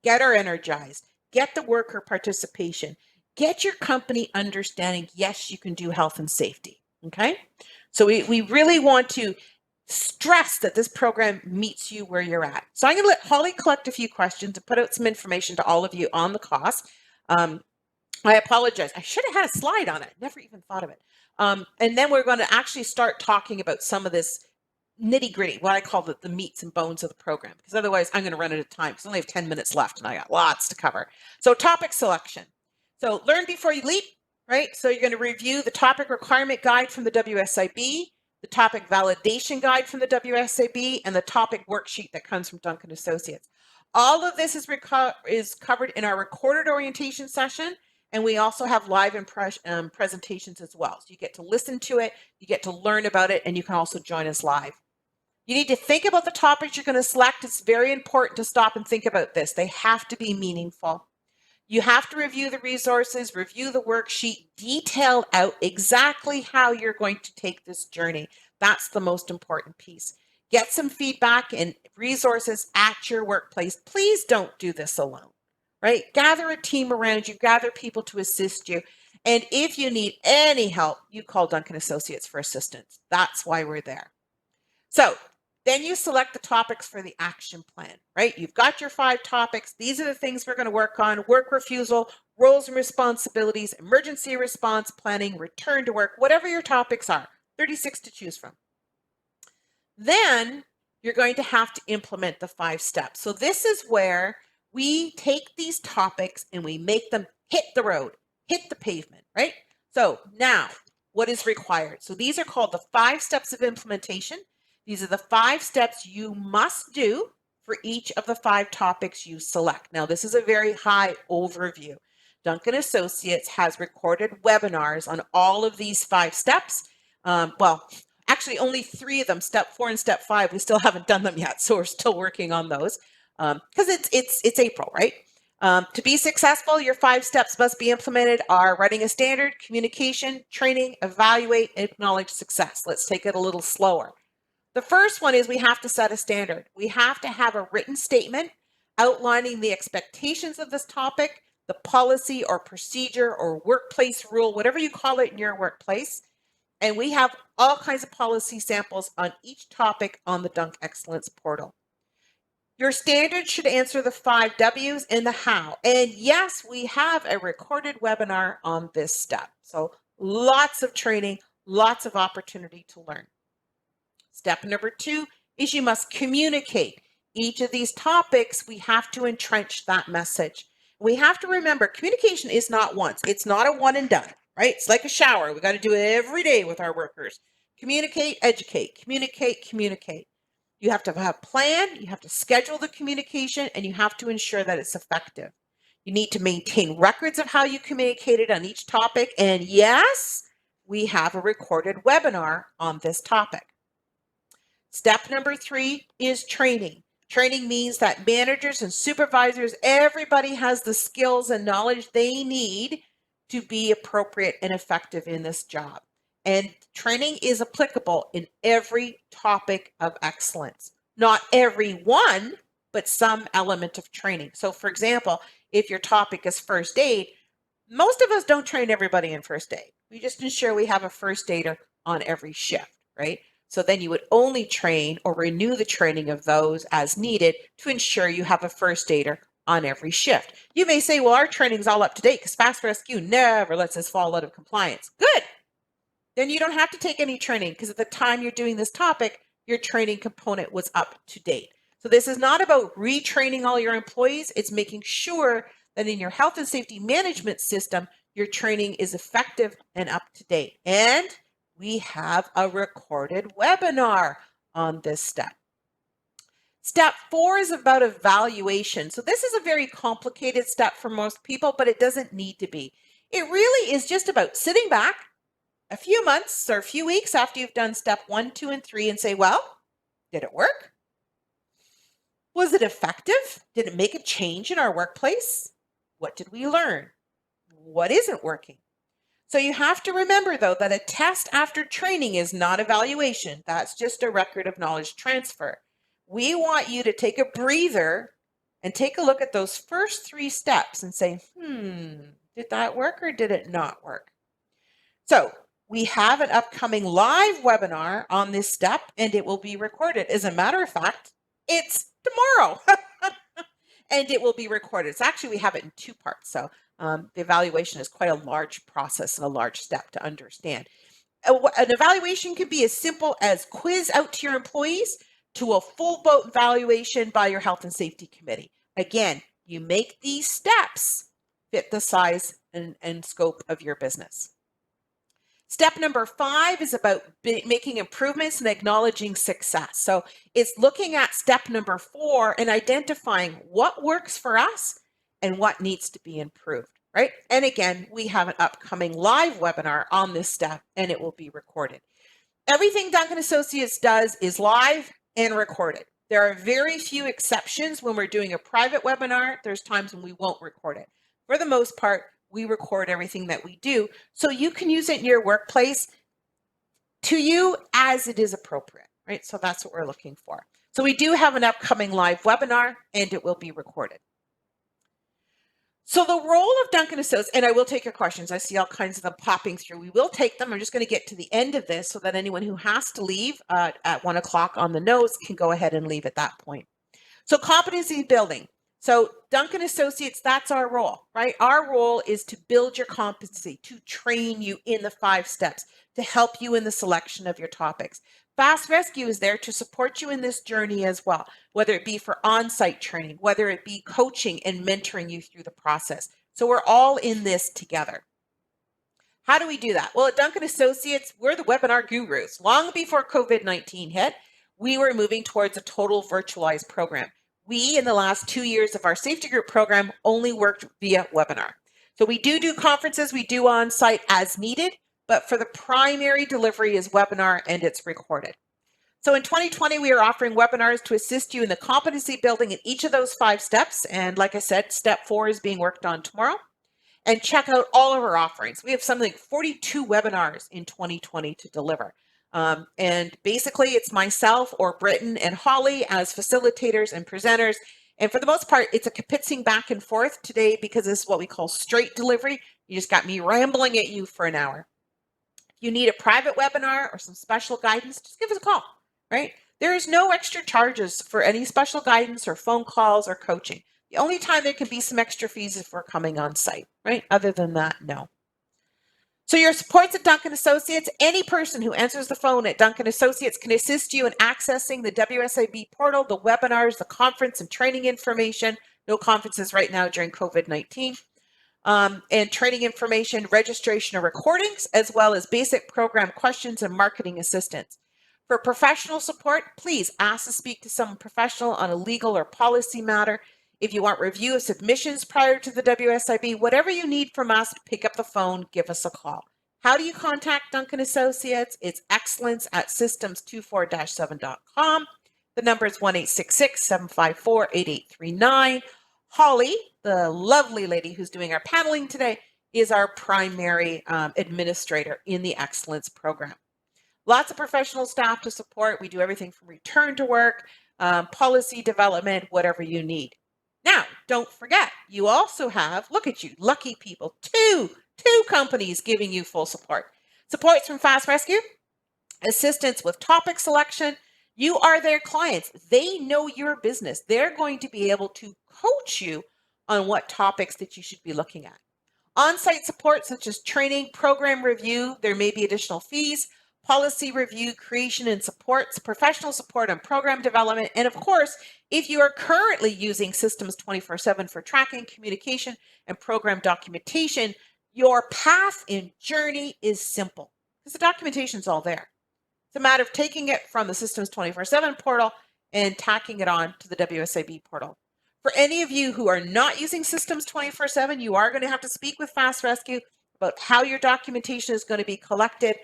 get her energized, get the worker participation, get your company understanding, yes, you can do health and safety, okay? So we really want to stress that this program meets you where you're at. So I'm going to let Holly collect a few questions and put out some information to all of you on the cost. I apologize. I should have had a slide on it. Never even thought of it. And then we're going to actually start talking about some of this nitty gritty, what I call the meats and bones of the program, because otherwise I'm going to run out of time because I only have 10 minutes left and I got lots to cover. So topic selection. So learn before you leap, right? So you're going to review the topic requirement guide from the WSIB, the topic validation guide from the WSIB, and the topic worksheet that comes from Duncan Associates. All of this is covered in our recorded orientation session, and we also have live presentations as well. So you get to listen to it, you get to learn about it, and you can also join us live. You need to think about the topics you're going to select. It's very important to stop and think about this. They have to be meaningful. You have to review the resources, review the worksheet, detail out exactly how you're going to take this journey. That's the most important piece. Get some feedback and resources at your workplace. Please don't do this alone, right? Gather a team around you, gather people to assist you. And if you need any help, you call Duncan Associates for assistance. That's why we're there. So then you select the topics for the action plan, right? You've got your 5 topics. These are the things we're going to work on: work refusal, roles and responsibilities, emergency response planning, return to work, whatever your topics are, 36 to choose from. Then you're going to have to implement the 5 steps. So this is where we take these topics and we make them hit the road, hit the pavement, right? So now what is required? So these are called the 5 steps of implementation. These are the 5 steps you must do for each of the 5 topics you select. Now, this is a very high overview. Duncan Associates has recorded webinars on all of these 5 steps. Actually, only 3 of them, step 4 and step 5, we still haven't done them yet. So we're still working on those because it's April, right? To be successful, your 5 steps must be implemented are writing a standard, communication, training, evaluate, and acknowledge success. Let's take it a little slower. The first one is we have to set a standard. We have to have a written statement outlining the expectations of this topic, the policy or procedure or workplace rule, whatever you call it in your workplace. And we have all kinds of policy samples on each topic on the Dunk Excellence portal. Your standard should answer the 5 W's and the how. And yes, we have a recorded webinar on this step. So lots of training, lots of opportunity to learn. Step number 2 is you must communicate. Each of these topics, we have to entrench that message. We have to remember communication is not once. It's not a one and done, right? It's like a shower. We got to do it every day with our workers. Communicate, educate, communicate, communicate. You have to have a plan, you have to schedule the communication, and you have to ensure that it's effective. You need to maintain records of how you communicated on each topic. And yes, we have a recorded webinar on this topic. Step number 3 is training. Training means that managers and supervisors, everybody has the skills and knowledge they need to be appropriate and effective in this job. And training is applicable in every topic of excellence. Not every one, but some element of training. So for example, if your topic is first aid, most of us don't train everybody in first aid. We just ensure we have a first aider on every shift, right? So then you would only train or renew the training of those as needed to ensure you have a first aider on every shift. You may say, well, our training's all up to date because Fast Rescue never lets us fall out of compliance. Good. Then you don't have to take any training because at the time you're doing this topic, your training component was up to date. So this is not about retraining all your employees. It's making sure that in your health and safety management system, your training is effective and up to date. And we have a recorded webinar on this step. Step 4 is about evaluation. So this is a very complicated step for most people, but it doesn't need to be. It really is just about sitting back a few months or a few weeks after you've done step 1, 2, and 3 and say, well, did it work? Was it effective? Did it make a change in our workplace? What did we learn? What isn't working? So you have to remember, though, that a test after training is not evaluation. That's just a record of knowledge transfer. We want you to take a breather and take a look at those first 3 steps and say, did that work or did it not work? So we have an upcoming live webinar on this step and it will be recorded. As a matter of fact, it's tomorrow and it will be recorded. It's actually, we have it in 2 parts. So the evaluation is quite a large process and a large step to understand. An evaluation can be as simple as quiz out to your employees to a full boat evaluation by your health and safety committee. Again, you make these steps fit the size and scope of your business. Step number 5 is about making improvements and acknowledging success. So it's looking at step number 4 and identifying what works for us and what needs to be improved, right? And again, we have an upcoming live webinar on this step and it will be recorded. Everything Duncan Associates does is live and recorded. There are very few exceptions when we're doing a private webinar. There's times when we won't record it. For the most part, we record everything that we do so you can use it in your workplace to you as it is appropriate, right? So that's what we're looking for. So we do have an upcoming live webinar and it will be recorded. So the role of Duncan Associates, and I will take your questions. I see all kinds of them popping through. We will take them. I'm just going to get to the end of this so that anyone who has to leave at 1 o'clock on the nose can go ahead and leave at that point. So competency building. So Duncan Associates, that's our role, right? Our role is to build your competency, to train you in the 5 steps, to help you in the selection of your topics. Fast Rescue is there to support you in this journey as well, whether it be for on-site training, whether it be coaching and mentoring you through the process. So we're all in this together. How do we do that? Well, at Duncan Associates, we're the webinar gurus. Long before COVID-19 hit, we were moving towards a total virtualized program. We, in the last 2 years of our safety group program, only worked via webinar. So we do conferences, we do on-site as needed, but for the primary delivery is webinar and it's recorded. So in 2020, we are offering webinars to assist you in the competency building in each of those 5 steps. And like I said, step 4 is being worked on tomorrow. And check out all of our offerings. We have something like 42 webinars in 2020 to deliver. And basically it's myself or Britton and Holly as facilitators and presenters. And for the most part, it's a kapitzing back and forth today because this is what we call straight delivery. You just got me rambling at you for an hour. If you need a private webinar or some special guidance, just give us a call, right? There is no extra charges for any special guidance or phone calls or coaching. The only time there can be some extra fees if we're coming on site, right? Other than that, no. So your supports at Duncan Associates, any person who answers the phone at Duncan Associates can assist you in accessing the WSIB portal, the webinars, the conference and training information. No conferences right now during COVID-19. And training information, registration or recordings, as well as basic program questions and marketing assistance. For professional support, please ask to speak to someone professional on a legal or policy matter. If you want review of submissions prior to the WSIB, whatever you need from us, pick up the phone, give us a call. How do you contact Duncan Associates? It's excellence@systems24-7.com. The number is 1-866-754-8839. Holly, the lovely lady who's doing our paneling today, is our primary administrator in the Excellence Program. Lots of professional staff to support. We do everything from return to work, policy development, whatever you need. Now, don't forget, you also have, look at you, lucky people, two companies giving you full support. Supports from Fast Rescue, assistance with topic selection. You are their clients. They know your business. They're going to be able to coach you on what topics that you should be looking at. On-site support such as training, program review, there may be additional fees, policy review, creation and supports, professional support on program development, and of course, if you are currently using Systems 24/7 for tracking, communication, and program documentation, your path and journey is simple because the documentation is all there. It's a matter of taking it from the Systems 24/7 portal and tacking it on to the WSIB portal. For any of you who are not using Systems 24/7, you are going to have to speak with Fast Rescue about how your documentation is going to be collected,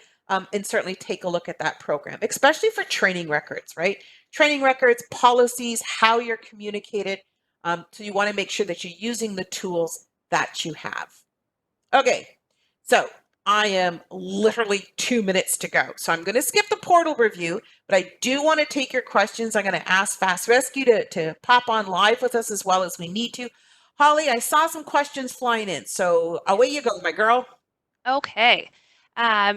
and certainly take a look at that program, especially for training records, right? Training records, policies, how you're communicated. So you want to make sure that you're using the tools that you have. Okay, so I am literally 2 minutes to go. So I'm going to skip the portal review, but I do want to take your questions. I'm going to ask Fast Rescue to pop on live with us as well as we need to. Holly, I saw some questions flying in, so away you go, my girl. Okay.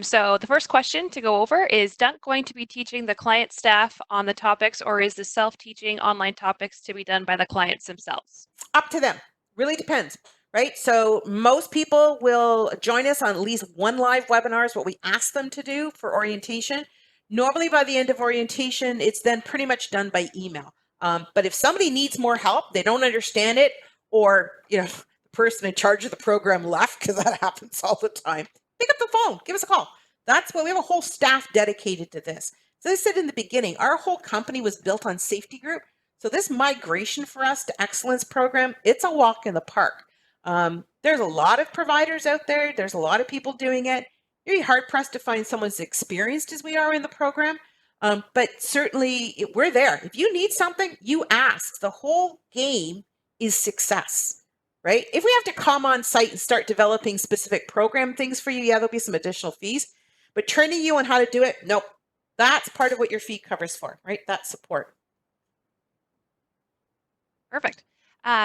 So the first question to go over is Dunk going to be teaching the client staff on the topics, or is the self-teaching online topics to be done by the clients themselves? Up to them. Really depends, right? So most people will join us on at least one live webinar is what we ask them to do for orientation. Normally by the end of orientation, it's then pretty much done by email. But if somebody needs more help, they don't understand it, or the person in charge of the program left, because that happens all the time, pick up the phone, give us a call. That's what we have a whole staff dedicated to this. So as I said in the beginning, our whole company was built on safety group. So this migration for us to Excellence Program, it's a walk in the park. There's a lot of providers out there. There's a lot of people doing it. You'd be hard pressed to find someone as experienced as we are in the program. But certainly we're there. If you need something, you ask. The whole game is success, right? If we have to come on site and start developing specific program things for you, yeah, there'll be some additional fees. But training you on how to do it, nope. That's part of what your fee covers for, right? That support. Perfect.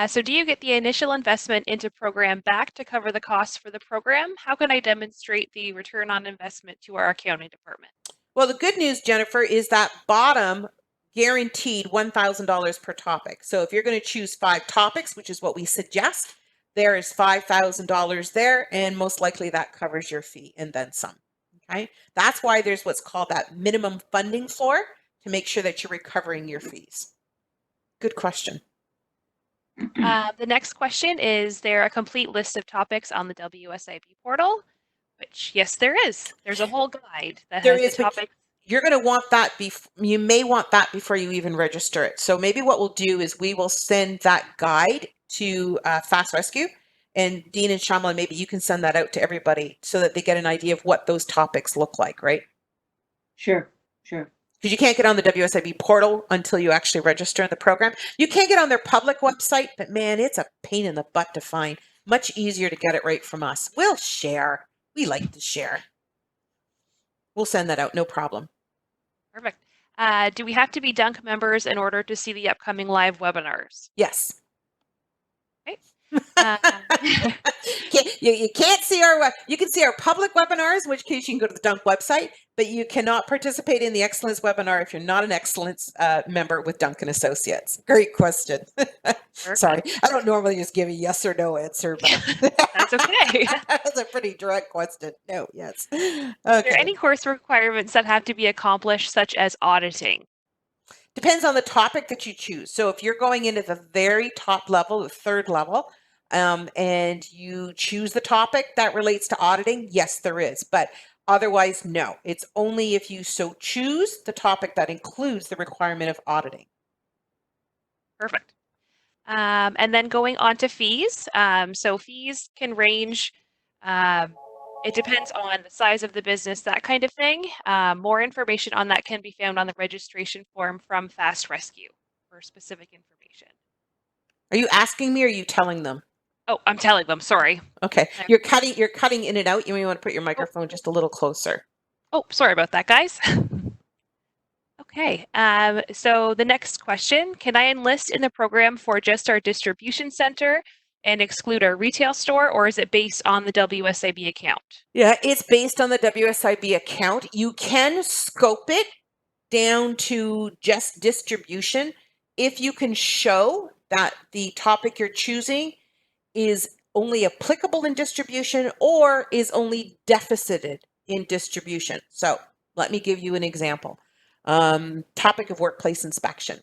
So do you get the initial investment into program back to cover the costs for the program? How can I demonstrate the return on investment to our accounting department? Well, the good news, Jennifer, is that bottom guaranteed $1,000 per topic. So if you're going to choose 5 topics, which is what we suggest, there is $5,000 there, and most likely that covers your fee and then some. Okay, that's why there's what's called that minimum funding floor to make sure that you're recovering your fees. Good question. The next question is there a complete list of topics on the WSIB portal? Which, yes, there is. There's a whole guide that There has is, the but topics. you're going to want that you may want that before you even register it. So maybe what we'll do is we will send that guide to F.A.S.T Rescue, and Dean and Shamla, maybe you can send that out to everybody so that they get an idea of what those topics look like, right? Sure, sure. Because you can't get on the WSIB portal until you actually register in the program. You can get on their public website, but man, it's a pain in the butt to find. Much easier to get it right from us. We'll share. We like to share. We'll send that out, no problem. Perfect. Do we have to be Dunk members in order to see the upcoming live webinars? Yes. Okay. You can't see you can see our public webinars, in which case you can go to the Dunk website, but you cannot participate in the Excellence webinar if you're not an Excellence member with Dunk and Associates. Great question. Sorry, I don't normally just give a yes or no answer, but that's okay. That's a pretty direct question. No, yes. Okay. Are there any course requirements that have to be accomplished, such as auditing? Depends on the topic that you choose. So if you're going into the very top level, the 3rd level, and you choose the topic that relates to auditing, yes, there is. But otherwise, no. It's only if you so choose the topic that includes the requirement of auditing. Perfect. And then going on to fees. So fees can range. It depends on the size of the business, that kind of thing. More information on that can be found on the registration form from F.A.S.T Rescue for specific information. Are you asking me or are you telling them? Oh, I'm telling them, sorry. Okay. You're cutting in and out. You may want to put your microphone just a little closer. Oh, sorry about that, guys. Okay, so the next question, can I enlist in the program for just our distribution center and exclude our retail store, or is it based on the WSIB account? Yeah, it's based on the WSIB account. You can scope it down to just distribution if you can show that the topic you're choosing is only applicable in distribution or is only deficited in distribution. So let me give you an example. Topic of workplace inspection.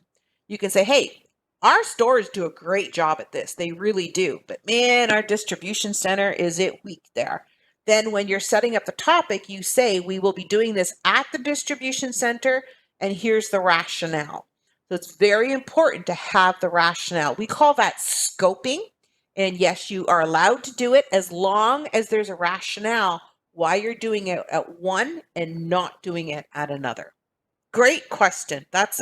You can say, hey, our stores do a great job at this. They really do. But man, our distribution center is weak there. Then when you're setting up the topic, you say, we will be doing this at the distribution center, and here's the rationale. So it's very important to have the rationale. We call that scoping. And yes, you are allowed to do it as long as there's a rationale why you're doing it at one and not doing it at another. Great question. That's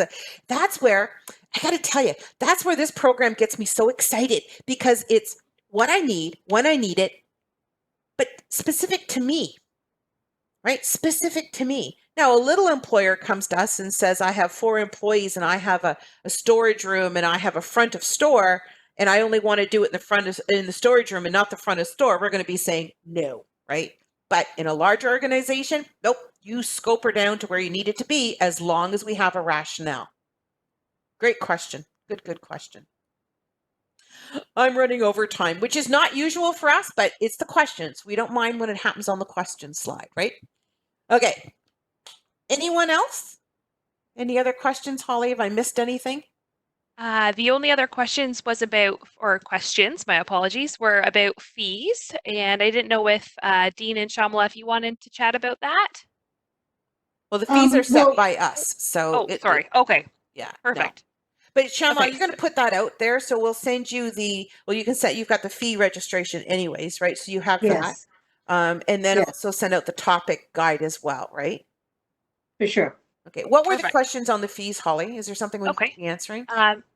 where I got to tell you, that's where this program gets me so excited, because it's what I need when I need it, but specific to me, right? Specific to me. Now, a little employer comes to us and says, I have 4 employees and I have a storage room and I have a front of store, and I only want to do it in the storage room and not the front of store. We're going to be saying no, right? But in a larger organization, nope, you scope her down to where you need it to be as long as we have a rationale. Great question. Good question. I'm running over time, which is not usual for us, but it's the questions. We don't mind when it happens on the question slide, right? Okay. Anyone else? Any other questions, Holly? Have I missed anything? The only other questions my apologies, were about fees. And I didn't know if Dean and Shamla, if you wanted to chat about that. Well, the fees are set by us. So sorry. Okay. Yeah. Perfect. No. But Shamla, you're going to put that out there. So we'll send you you've got the fee registration anyways, right? So you have that. And then also send out the topic guide as well, right? For sure. Okay. What were the questions on the fees, Holly? Is there something we need to be answering?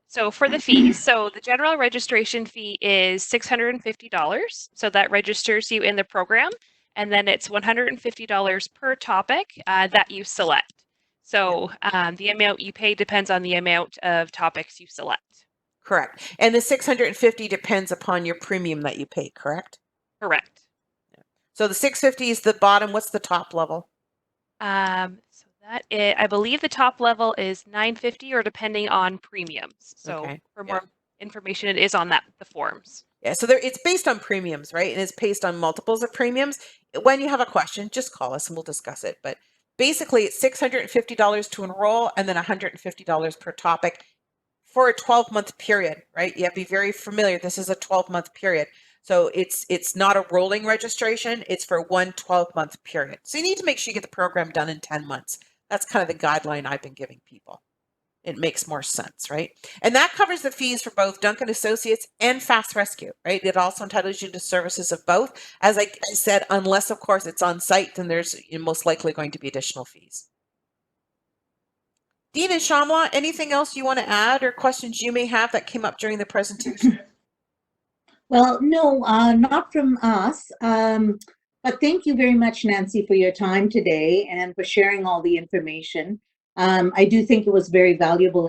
So for the fees, so the general registration fee is $650. So that registers you in the program. And then it's $150 per topic that you select. So the amount you pay depends on the amount of topics you select. Correct. And the $650 depends upon your premium that you pay, correct? Correct. So the $650 is the bottom. What's the top level? So I believe the top level is $9.50 or depending on premiums. So Okay. for Yeah. more information, it is on the forms. Yeah, so it's based on premiums, right? And it's based on multiples of premiums. When you have a question, just call us and we'll discuss it. But basically, it's $650 to enroll and then $150 per topic for a 12-month period, right? You have to be very familiar. This is a 12-month period. So it's not a rolling registration. It's for one 12-month period. So you need to make sure you get the program done in 10 months. That's kind of the guideline I've been giving people. It makes more sense, right? And that covers the fees for both Duncan Associates and Fast Rescue, right? It also entitles you to services of both. As I said, unless, of course, it's on site, then there's most likely going to be additional fees. Dean and Shamla, anything else you want to add or questions you may have that came up during the presentation? Well, no, not from us. But thank you very much, Nancy, for your time today and for sharing all the information. I do think it was very valuable